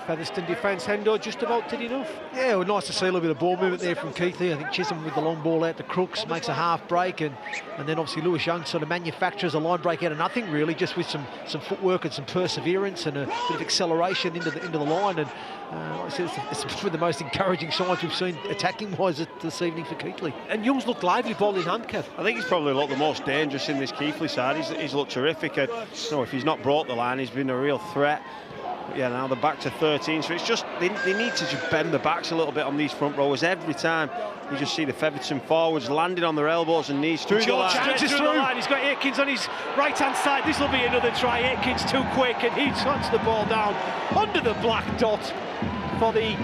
Featherstone defence, Hendo, just about did enough. Yeah, well, nice to see a little bit of ball movement there from Keighley. I think Chisholm with the long ball out to Crooks makes a half break, and then obviously Lewis Young sort of manufactures a line break out of nothing really, just with some footwork and some perseverance and a bit of acceleration into the line. And like I said, it's one of the most encouraging signs we've seen attacking-wise this evening for Keighley. And Young's looked lively, ball in hand, Kev. I think he's probably looked the most dangerous in this Keighley side. He's looked terrific. And, you know, if he's not brought the line, he's been a real threat. But yeah, now they're back to 13, so it's just they need to just bend the backs a little bit on these front rowers. Every time you just see the Featherstone forwards landing on their elbows and knees through the line. Straight through the line. He's got Atkins on his right-hand side. This will be another try. Atkins too quick, and he shots the ball down under the black dot for the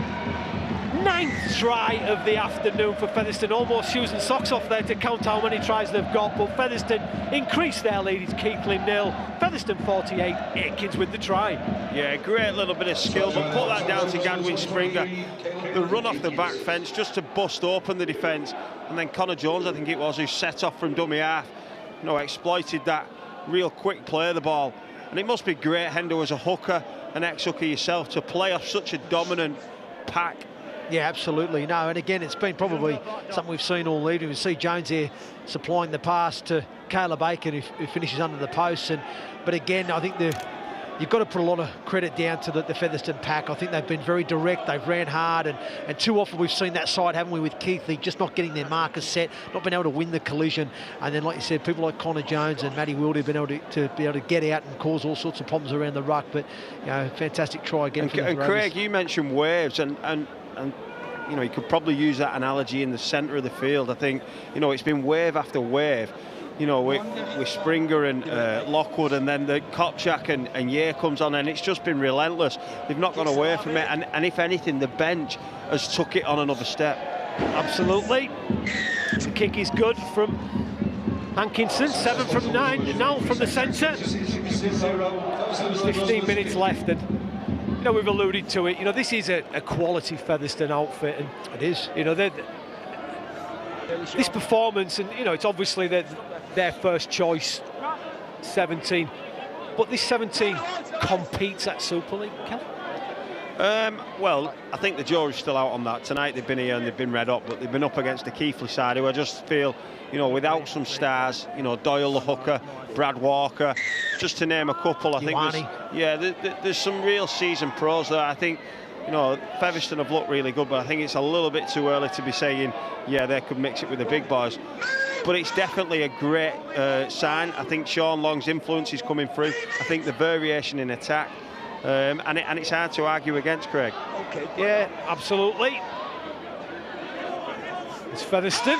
9th try of the afternoon for Featherstone. Almost shoes and socks off there to count how many tries they've got, but Featherstone increased their lead. It's Keighley 0, Featherstone 48, Atkins with the try. Yeah, great little bit of skill, but put that down to Gadwin Springer. The run off the back fence just to bust open the defence, and then Connor Jones, I think it was, who set off from dummy half, you know, exploited that real quick play of the ball. And it must be great, Hendo, as a hooker, an ex-hooker yourself, to play off such a dominant pack. Yeah, absolutely. No, and again, it's been probably something we've seen all evening. We see Jones here supplying the pass to Keighley Bacon, who finishes under the post. But again, I think you've got to put a lot of credit down to the Featherstone pack. I think they've been very direct, they've ran hard, and too often we've seen that side, haven't we, with Keighley, just not getting their markers set, not being able to win the collision. And then, like you said, people like Connor Jones and Matty Wilde have been able to get out and cause all sorts of problems around the ruck. But, you know, fantastic try again. And Craig, you mentioned waves, and you know, you could probably use that analogy in the centre of the field. I think, you know, it's been wave after wave, you know, with Springer and Lockwood, and then the Kopchak and Ye comes on, and it's just been relentless. They've not gone away from it, and if anything, the bench has took it on another step. Absolutely. The kick is good from Hankinson, 7 from 9 now from the centre. 15 minutes left, and you know, we've alluded to it. You know, this is a quality Featherstone outfit, and it is. You know, this performance, and you know, it's obviously their first choice, 17. But this 17 competes at Super League, Kev? Well, I think the jury's still out on that. Tonight they've been here and they've been red hot, but they've been up against the Keighley side, who I just feel, you know, without some stars, you know, Doyle the hooker, Brad Walker, just to name a couple. I think there's some real seasoned pros there. I think, you know, Featherstone have looked really good, but I think it's a little bit too early to be saying, yeah, they could mix it with the big boys. But it's definitely a great sign. I think Sean Long's influence is coming through. I think the variation in attack, and it's hard to argue against, Craig. Okay. Yeah, absolutely. It's Featherstone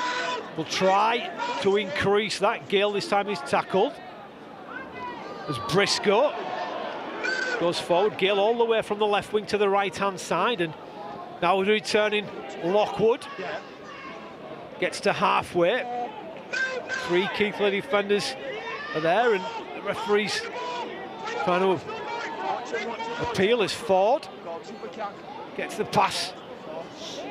will try to increase that. Gale this time is tackled. As Briscoe goes forward, Gale all the way from the left wing to the right-hand side, and now returning Lockwood. Gets to halfway. 3 Keighley defenders are there, and the referee's trying to appeal as Ford gets the pass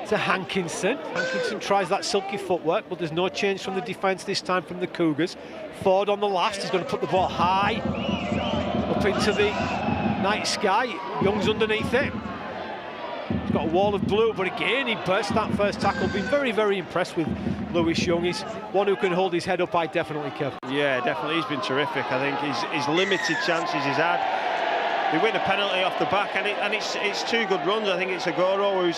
to Hankinson. Hankinson tries that silky footwork, but there's no change from the defence this time from the Cougars. Ford on the last, he's going to put the ball high up into the night sky. Young's underneath it. He's got a wall of blue, but again he burst that first tackle. Been very, very impressed with Lewis Young. He's one who can hold his head up high, definitely, Kev. Yeah, definitely, he's been terrific. I think his limited chances he's had. They win a penalty off the back, and it's 2 good runs. I think it's Agoro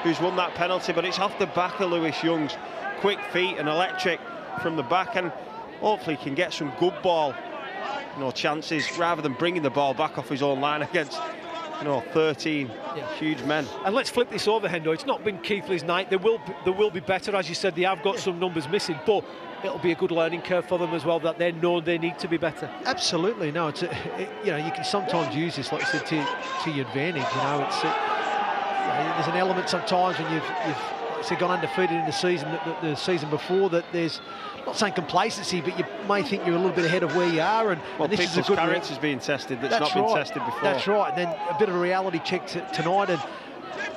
who's won that penalty, but it's off the back of Lewis Young's quick feet and electric from the back, and hopefully he can get some good ball, you know, chances rather than bringing the ball back off his own line against, you know, 13 huge men. And let's flip this over, Hendo. It's not been Keighley's night. There will be better, as you said. They have got some numbers missing, but it'll be a good learning curve for them as well, that they know they need to be better. Absolutely. No, you know, you can sometimes use this, like I said, to your advantage. You know, there's an element sometimes when you've gone undefeated in the season before, that there's, not saying complacency, but you may think you're a little bit ahead of where you are, and well, this is a good character's being tested that's not been tested before. That's right. And then a bit of a reality check tonight,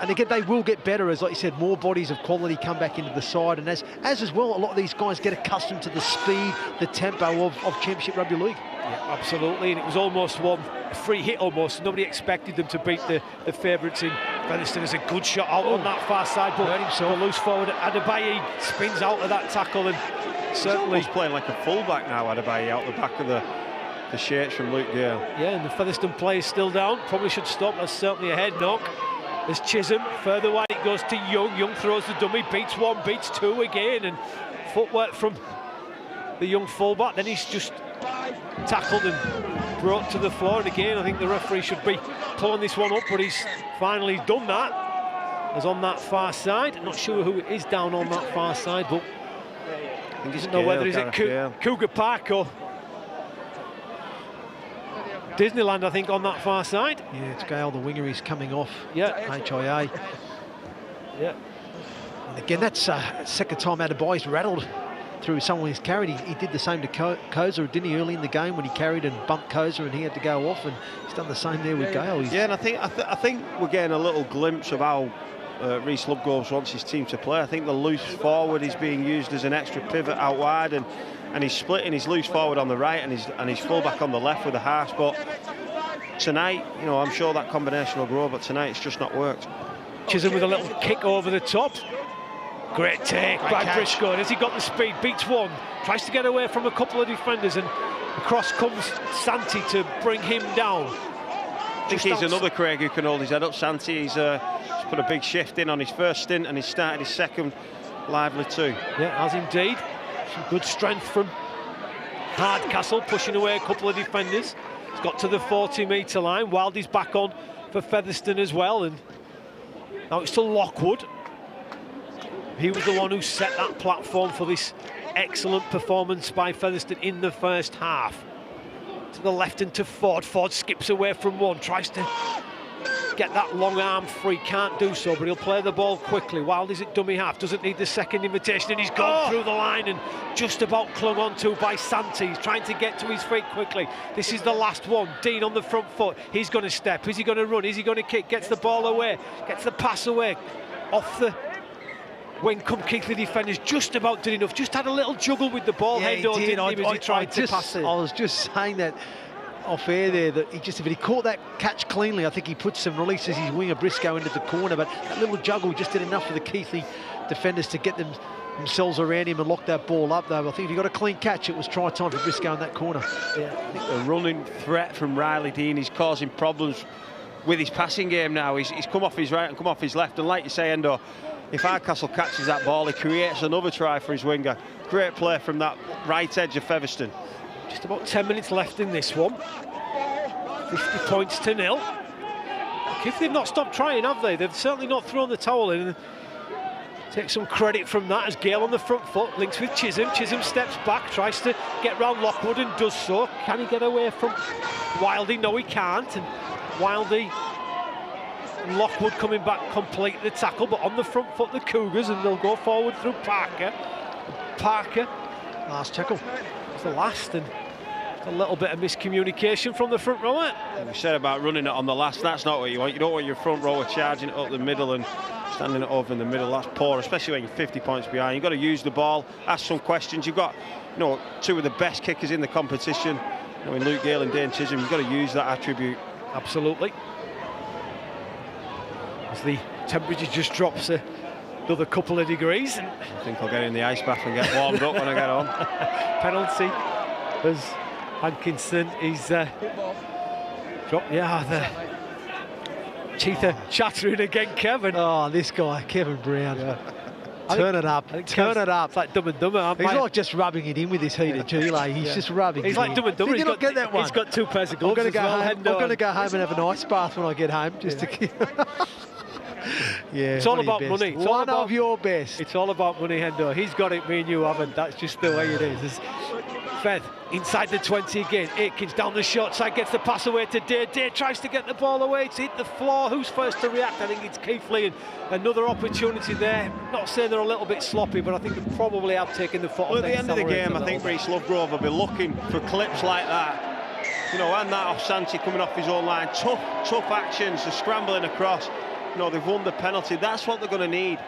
and again, they will get better as, like you said, more bodies of quality come back into the side, and as well, a lot of these guys get accustomed to the speed, the tempo of Championship Rugby League. Yeah, absolutely, and it was almost a free hit almost. Nobody expected them to beat the favourites in Featherstone. There's a good shot out on that far side, but the loose forward Adebayi spins out of that tackle, and certainly he's playing like a fullback now, Adebayi, out the back of the shirts from Luke Gale. Yeah, and the Featherstone play is still down. Probably should stop. That's certainly a head knock. There's Chisholm, further wide it goes to Young. Young throws the dummy, beats 1, beats 2 again, and footwork from the Young fullback. Then he's just tackled and brought to the floor, and again I think the referee should be pulling this one up, but he's finally done that. As on that far side, not sure who it is down on that far side, but I don't know whether he's at Cougar Park or Disneyland, I think, on that far side. Yeah, it's Gale, the winger, he's coming off. Yeah. HIA. Yeah. And again, that's second time Adebayi's rattled through someone he's carried. He did the same to Koza, didn't he, early in the game when he carried and bumped Koza and he had to go off, and he's done the same there with Gale. Yeah, and I think we're getting a little glimpse of how Reece Lovegroves wants his team to play. I think the loose forward is being used as an extra pivot out wide, and he's splitting his loose forward on the right and his fullback on the left with a half. But tonight, you know, I'm sure that combination will grow, but tonight it's just not worked. Chisholm with a little kick over the top. Great take by Briscoe. Has he got the speed? Beats one. Tries to get away from a couple of defenders, and across comes Santi to bring him down. I think he's another Craig who can hold his head up. Santi, he's put a big shift in on his first stint, and he's started his second lively too. Yeah, as indeed. Some good strength from Hardcastle, pushing away a couple of defenders. He's got to the 40-metre line. Wildy's back on for Featherstone as well, and now it's to Lockwood. He was the one who set that platform for this excellent performance by Featherstone in the first half. To the left and to Ford. Ford skips away from one, tries to get that long arm free, can't do so, but he'll play the ball quickly. Wildy's at dummy half, doesn't need the second invitation, and he's gone through the line and just about clung onto by Santi. He's trying to get to his feet quickly. This is the last one. Dean on the front foot. He's going to step. Is he going to run? Is he going to kick? Gets the ball away. Gets the pass away. Off the wing come Keighley defenders. Just about did enough. Just had a little juggle with the ball. Yeah, Hendo didn't he, as he tried to pass it. I was just saying that off air there, that if he caught that catch cleanly, I think he put some releases his winger Briscoe into the corner, but that little juggle just did enough for the Keighley defenders to get themselves around him and lock that ball up, though. I think if he got a clean catch, it was try time for Briscoe in that corner. Yeah, I think the running threat from Riley Dean is causing problems with his passing game now. He's come off his right and come off his left, and like you say, Endo, if Hardcastle catches that ball, he creates another try for his winger. Great play from that right edge of Featherstone. Just about 10 minutes left in this one. 50 points to 0. If they've not stopped trying, have they? They've certainly not thrown the towel in. Take some credit from that as Gale on the front foot links with Chisholm. Chisholm steps back, tries to get round Lockwood and does so. Can he get away from Wildy? No, he can't. And Wildy and Lockwood coming back complete the tackle, but on the front foot the Cougars, and they'll go forward through Parker. Parker, last tackle. It's the last, and a little bit of miscommunication from the front rower. We said about running it on the last, that's not what you want. You don't want your front rower charging it up the middle and standing it over in the middle. That's poor, especially when you're 50 points behind. You've got to use the ball, ask some questions. You've got, you know, two of the best kickers in the competition, you know, in Luke Gale and Dane Chisholm. You've got to use that attribute. Absolutely. As the temperature just drops another couple of degrees. And I think I'll get in the ice bath and get warmed up when I get home. Penalty as Hankinson is dropped. Yeah, the cheetah chattering again, Kevin. Oh, this guy, Kevin Brown. Yeah. Turn it up. Turn it up. It's like Dumb and Dumber. He's not just rubbing it in with this heated Keighley. He's just rubbing. He's like Dumb and Dumber. He's not get that one. He's got two pairs of gloves. I'm going to go home and have an ice bath when I get home, just to. Yeah, it's all about money. It's one of your best. It's all about money, Hendo. He's got it, me and you haven't. That's just the way it is. Fed inside the 20 again. Aikens down the short side, gets the pass away to Day. Day tries to get the ball away. It's hit the floor. Who's first to react? I think it's Keighley, and another opportunity there. Not saying they're a little bit sloppy, but I think they probably have taken the foot. Well, at the end of the game, I think Reece Lovegrove will be looking for clips like that. You know, and that off Santi coming off his own line. Tough actions, the scrambling across. You know, they've won the penalty. That's what they're going to need.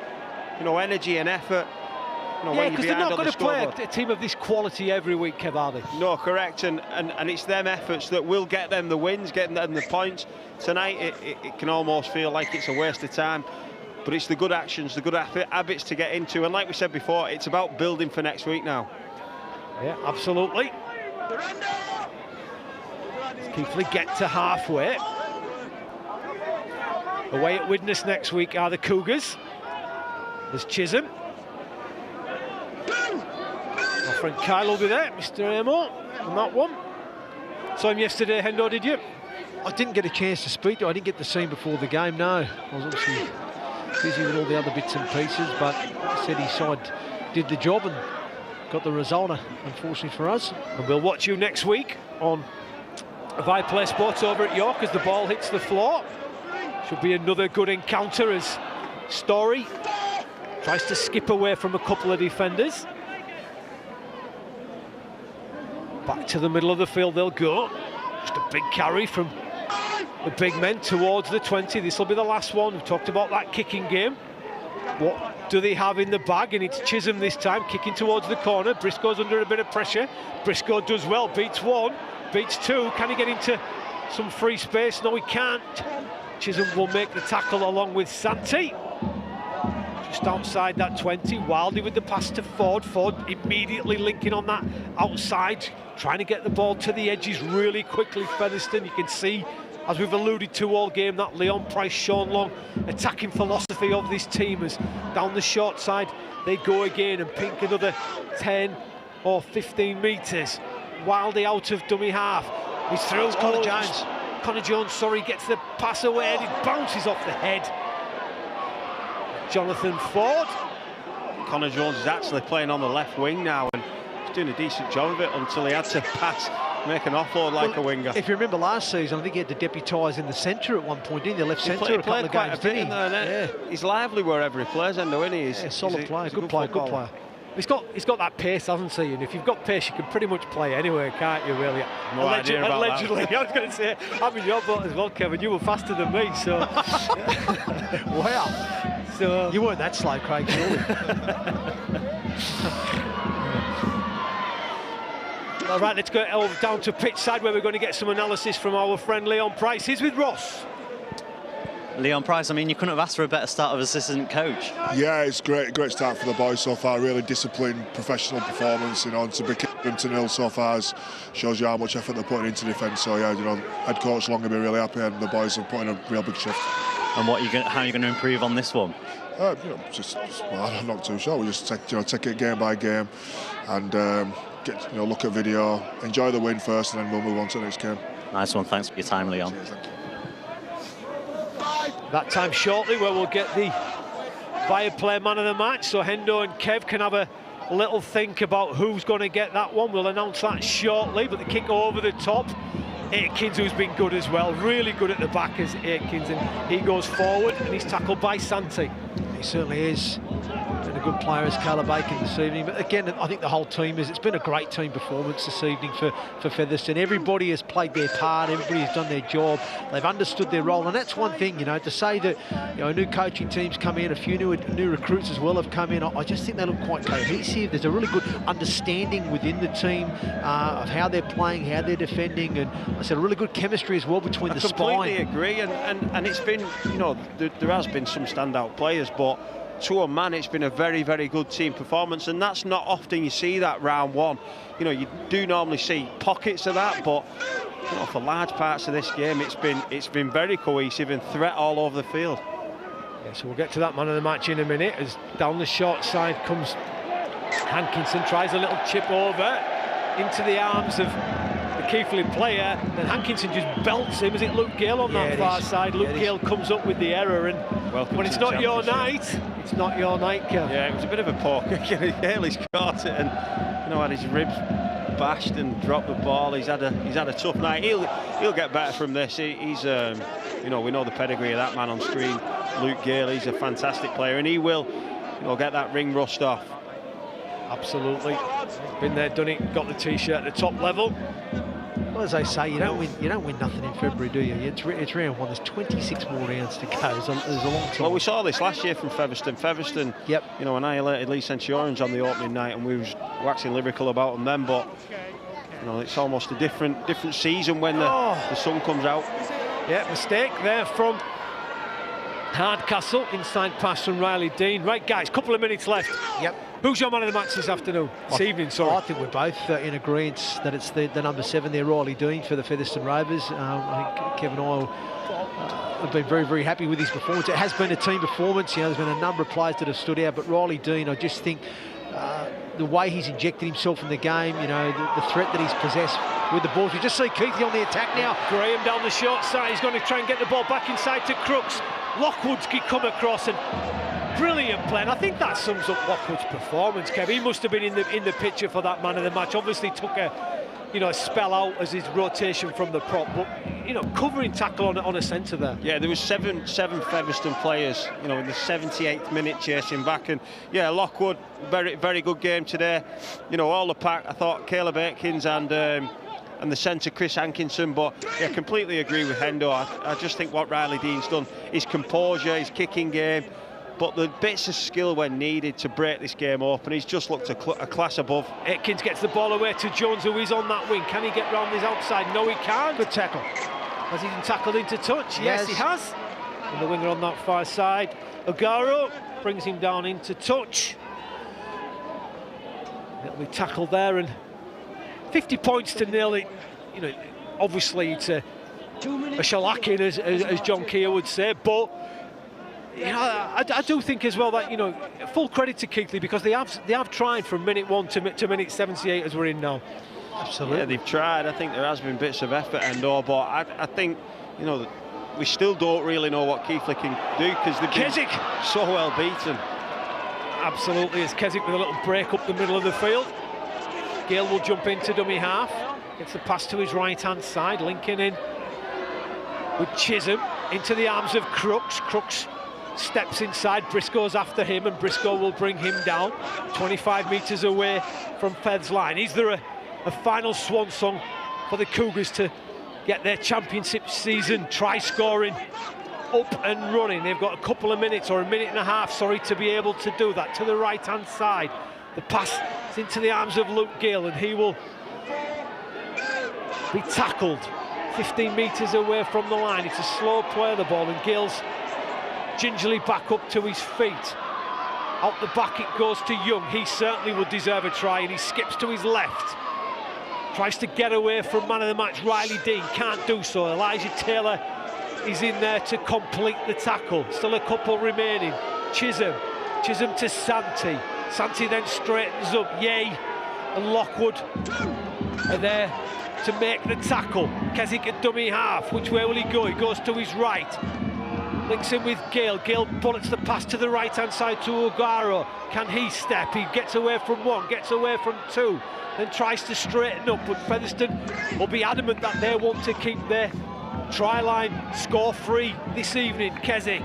You know, energy and effort. You know, yeah, because they're not going to play a team of this quality every week, Kev, are they? No, correct. And it's them efforts that will get them the wins, getting them the points. Tonight, it can almost feel like it's a waste of time. But it's the good actions, the good habits to get into. And like we said before, it's about building for next week now. Yeah, absolutely. Keighley get to halfway. Away at Widnes next week are the Cougars. There's Chisholm. My friend Kyle will be there, Mr. Amo, on that one. Saw him yesterday, Hendo, did you? I didn't get a chance to speak to him. I didn't get to see him before the game, no. I was obviously busy with all the other bits and pieces, but like I said, his side did the job and got the result, unfortunately for us. And we'll watch you next week on Viaplay Sports over at York as the ball hits the floor. Should be another good encounter as Story tries to skip away from a couple of defenders. Back to the middle of the field they'll go. Just a big carry from the big men towards the 20. This will be the last one. We've talked about that kicking game. What do they have in the bag? And it's Chisholm this time, kicking towards the corner. Briscoe's under a bit of pressure. Briscoe does well, beats one, beats two. Can he get into some free space. No, he can't. Chisholm will make the tackle along with Santi. Just outside that 20. Wildy with the pass to Ford. Ford immediately linking on that outside, trying to get the ball to the edges really quickly. Featherstone, you can see, as we've alluded to all game, that Leon Price, Sean Long attacking philosophy of this team is down the short side. They go again and pink another 10 or 15 metres. Wildy out of dummy half. He's through. Connor Jones. Connor Jones, sorry, gets the pass away and it bounces off the head. Jonathan Ford. Connor Jones is actually playing on the left wing now, and he's doing a decent job of it until he had to pass, make an offload like a winger. If you remember last season, I think he had to deputise in the centre at one point, didn't he? The left centre a couple of games, didn't he? Yeah. He's lively wherever he plays, Endo, isn't he? He's solid player, good player. He's got that pace, hasn't he? And if you've got pace, you can pretty much play anywhere, can't you, really? No idea about allegedly. that. I was going to say, I'm in your boat as well, Kevin. You were faster than me, so... Wow. So... You weren't that slow, Craig, surely. All right, let's go down to pitch side where we're going to get some analysis from our friend Leon Price. He's with Ross. Leon Price, I mean, you couldn't have asked for a better start of assistant coach. Yeah, it's great start for the boys so far. Really disciplined, professional performance. You know, and to be keeping them to 0 so far shows you how much effort they're putting into defence. So yeah, you know, head coach Long will be really happy, and the boys are putting a real big shift. And how are you going to improve on this one? You know, well, I'm not too sure. We just take it game by game, and look at video, enjoy the win first, and then we'll move on to the next game. Nice one. Thanks for your time, Leon. Cheers, thank you. That time shortly where we'll get the Viaplay man of the match, so Hendo and Kev can have a little think about who's going to get that one. We'll announce that shortly, but the kick over the top, Aikins, who's been good as well, really good at the back as Aikins, and he goes forward and he's tackled by Santi. He certainly is. And a good player as Caleb Aiken this evening. But again, I think the whole team it's been a great team performance this evening for Featherstone. Everybody has played their part, everybody has done their job, they've understood their role, and that's one thing, you know, to say that, you know, new coaching teams come in, a few new recruits as well have come in. I just think they look quite cohesive. There's a really good understanding within the team of how they're playing, how they're defending, and I said a really good chemistry as well between the spine. I completely agree, and it's been, you know, there has been some standout players, but to a man, it's been a very, very good team performance, and that's not often you see that round one. You know, you do normally see pockets of that, but you know, for large parts of this game, it's been very cohesive and threat all over the field. Yeah, so we'll get to that man of the match in a minute. As down the short side comes Hankinson, tries a little chip over into the arms of the Keighley player, then Hankinson just belts him. Is it Luke Gale on that far side? Luke Gale comes up with the error, and when it's not your night, it's not your night, Kev. Yeah, it was a bit of a poor kick. Haley's caught it and, you know, had his ribs bashed and dropped the ball. He's had a tough night. He'll get better from this. He's you know, we know the pedigree of that man on screen, Luke Gale. He's a fantastic player, and he will, you know, get that ring rust off. Absolutely. Been there, done it. Got the T-shirt at the top level. Well, as I say, you don't win nothing in February, do you? It's round one. There's 26 more rounds to go. There's a long time. Well, we saw this last year from Featherstone. Featherstone, yep, you know, annihilated Lee Centurions on the opening night, and we was waxing lyrical about them then. But you know, it's almost a different season when the sun comes out. Yeah, mistake there from Hardcastle. Inside pass from Riley Dean. Right, guys, couple of minutes left. Yep. Who's your man of the match this afternoon? This evening, sorry. I think we're both in agreement that it's the number 7 there, Riley Dean, for the Featherstone Rovers. I think Kevin and I have been very, very happy with his performance. It has been a team performance. You know, there's been a number of players that have stood out, but Riley Dean, I just think the way he's injected himself in the game, you know, the threat that he's possessed with the balls. We just see Keighley on the attack now. Graham down the short side. He's going to try and get the ball back inside to Crooks. Lockwood's come across and brilliant play. And I think that sums up Lockwood's performance, Kev. He must have been in the picture for that man of the match. Obviously took a spell out as his rotation from the prop, but you know, covering tackle on a centre there. Yeah, there was seven Featherstone players, you know, in the 78th minute chasing back, and yeah, Lockwood, very, very good game today. You know, all the pack. I thought Caleb Aikins and the centre Chris Hankinson, but yeah, completely agree with Hendo. I just think what Riley Dean's done, his composure, his kicking game, but the bits of skill when needed to break this game open, he's just looked a class above. Aikins gets the ball away to Jones, who is on that wing. Can he get round his outside? No, he can't. Good tackle. Has he been tackled into touch? Yes, he has. And the winger on that far side, Ogaro, brings him down into touch. It'll be tackled there, and 50 points to nil. You know, obviously it's a shellacking, as John Keir would say, but you know, I do think as well that, you know, full credit to Keighley, because they have tried from minute 1 to minute 78 as we're in now. Absolutely. Yeah, they've tried. I think there has been bits of effort and all, but I think, you know, we still don't really know what Keighley can do, because they've been so well beaten. Absolutely, as Keswick with a little break up the middle of the field. Gale will jump into dummy half, gets the pass to his right-hand side, linking in with Chisholm into the arms of Crooks. Crooks steps inside, Briscoe's after him, and Briscoe will bring him down 25 metres away from Feth's line. Is there a final swan song for the Cougars to get their championship season try-scoring up and running? They've got a couple of minutes, or a minute and a half, sorry, to be able to do that. To the right-hand side, the pass is into the arms of Luke Gale, and he will be tackled 15 metres away from the line. It's a slow play of the ball, and Gale's gingerly back up to his feet. Out the back it goes to Young. He certainly would deserve a try, and he skips to his left. Tries to get away from man of the match Riley Dean, can't do so. Elijah Taylor is in there to complete the tackle. Still a couple remaining. Chisholm to Santi. Santi then straightens up. Yeh and Lockwood are there to make the tackle. Keswick at dummy half. Which way will he go? He goes to his right. Links in with Gale. Gale bullets the pass to the right-hand side to Ogaro. Can he step? He gets away from one, gets away from two, then tries to straighten up, but Featherstone will be adamant that they want to keep their try line score-free this evening. Keswick.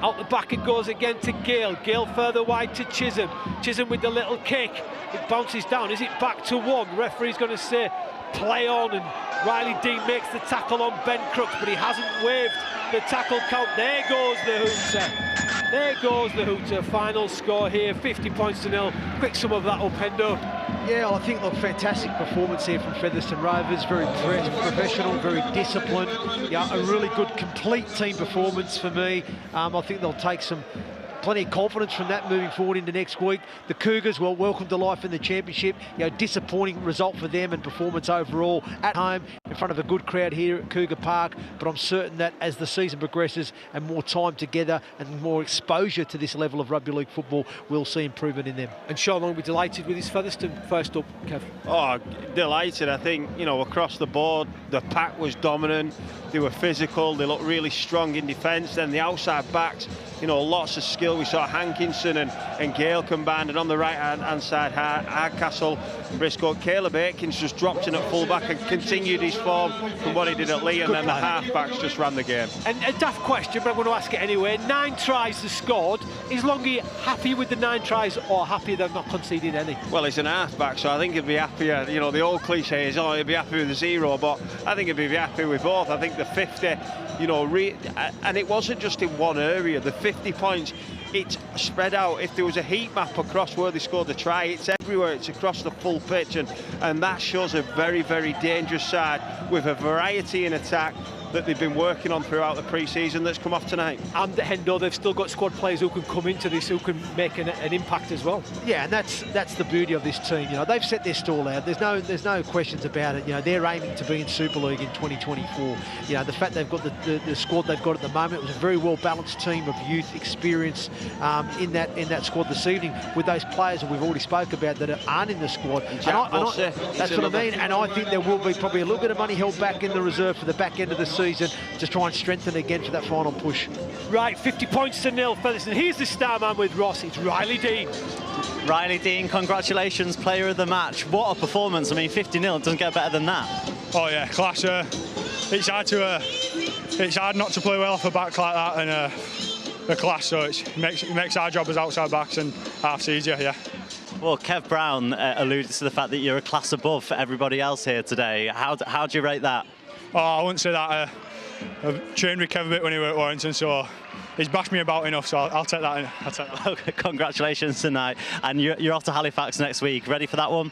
Out the back it goes again to Gale. Gale further wide to Chisholm. Chisholm with the little kick. It bounces down. Is it back to one? Referee's going to say play on, and Riley Dean makes the tackle on Ben Crooks, but he hasn't waved the tackle count. There goes the hooter. There goes the hooter. Final score here, 50 points to nil. Quick sum of that up, Hendo. Yeah, well, I think, look, fantastic performance here from Featherstone Rovers. Very professional, very disciplined. Yeah, a really good, complete team performance for me. I think they'll take plenty of confidence from that moving forward into next week. The Cougars, well, welcome to life in the championship. You know, disappointing result for them and performance overall at home in front of a good crowd here at Cougar Park. But I'm certain that as the season progresses and more time together and more exposure to this level of rugby league football, we'll see improvement in them. And Sean will be delighted with his Featherstone first up, Kev. Oh, delighted. I think, you know, across the board, the pack was dominant. They were physical. They looked really strong in defence. Then the outside backs, you know, lots of skill. We saw Hankinson and Gale combined, and on the right-hand side, Hardcastle and Briscoe. Caleb Aikens just dropped in at full-back and continued his form from what he did at Lee, and then the half-backs just ran the game. And a daft question, but I'm going to ask it anyway. 9 tries they scored. Is Longy happy with the 9 tries, or happy they've not conceded any? Well, he's an half-back, so I think he'd be happier. You know, the old cliche is, oh, he'd be happy with the 0, but I think he'd be happy with both. I think the 50, you know, and it wasn't just in one area. The 50 points, it's spread out. If there was a heat map across where they scored the try, it's everywhere. It's across the full pitch, and that shows a very, very dangerous side with a variety in attack that they've been working on throughout the pre-season that's come off tonight. And Hendo, they've still got squad players who can come into this, who can make an impact as well. Yeah, and that's the beauty of this team. You know, they've set their stall out. There's no questions about it. You know, they're aiming to be in Super League in 2024. You know, the fact they've got the squad they've got at the moment, it was a very well balanced team of youth experience in that squad this evening, with those players that we've already spoke about that aren't in the squad. And that's what I mean. And I think there will be probably a little bit of money held back in the reserve for the back end of the season to try and strengthen again for that final push. Right, 50 points to nil, Featherstone. Here's the star man with Ross. It's Riley Dean. Riley Dean, congratulations, player of the match. What a performance. I mean, 50-0, it doesn't get better than that. Oh yeah, class. It's hard not to play well off a back like that, and the class, so it makes our job as outside backs and halves easier, yeah. Well, Kev Brown alluded to the fact that you're a class above everybody else here today. How do you rate that? Oh, I wouldn't say that. I've trained with Kev a bit when he were at Warrington, so he's bashed me about enough, so I'll take that in. Okay, congratulations tonight. And you're off to Halifax next week. Ready for that one?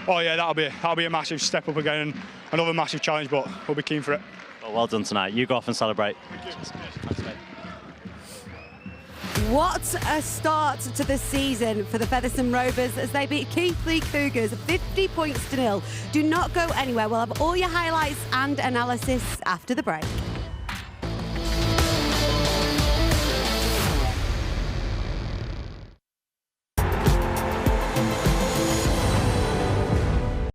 oh yeah, that'll be a massive step up again and another massive challenge, but we'll be keen for it. Well done tonight. You go off and celebrate. What a start to the season for the Featherstone Rovers as they beat Keighley Cougars 50 points to 0. Do not go anywhere. We'll have all your highlights and analysis after the break.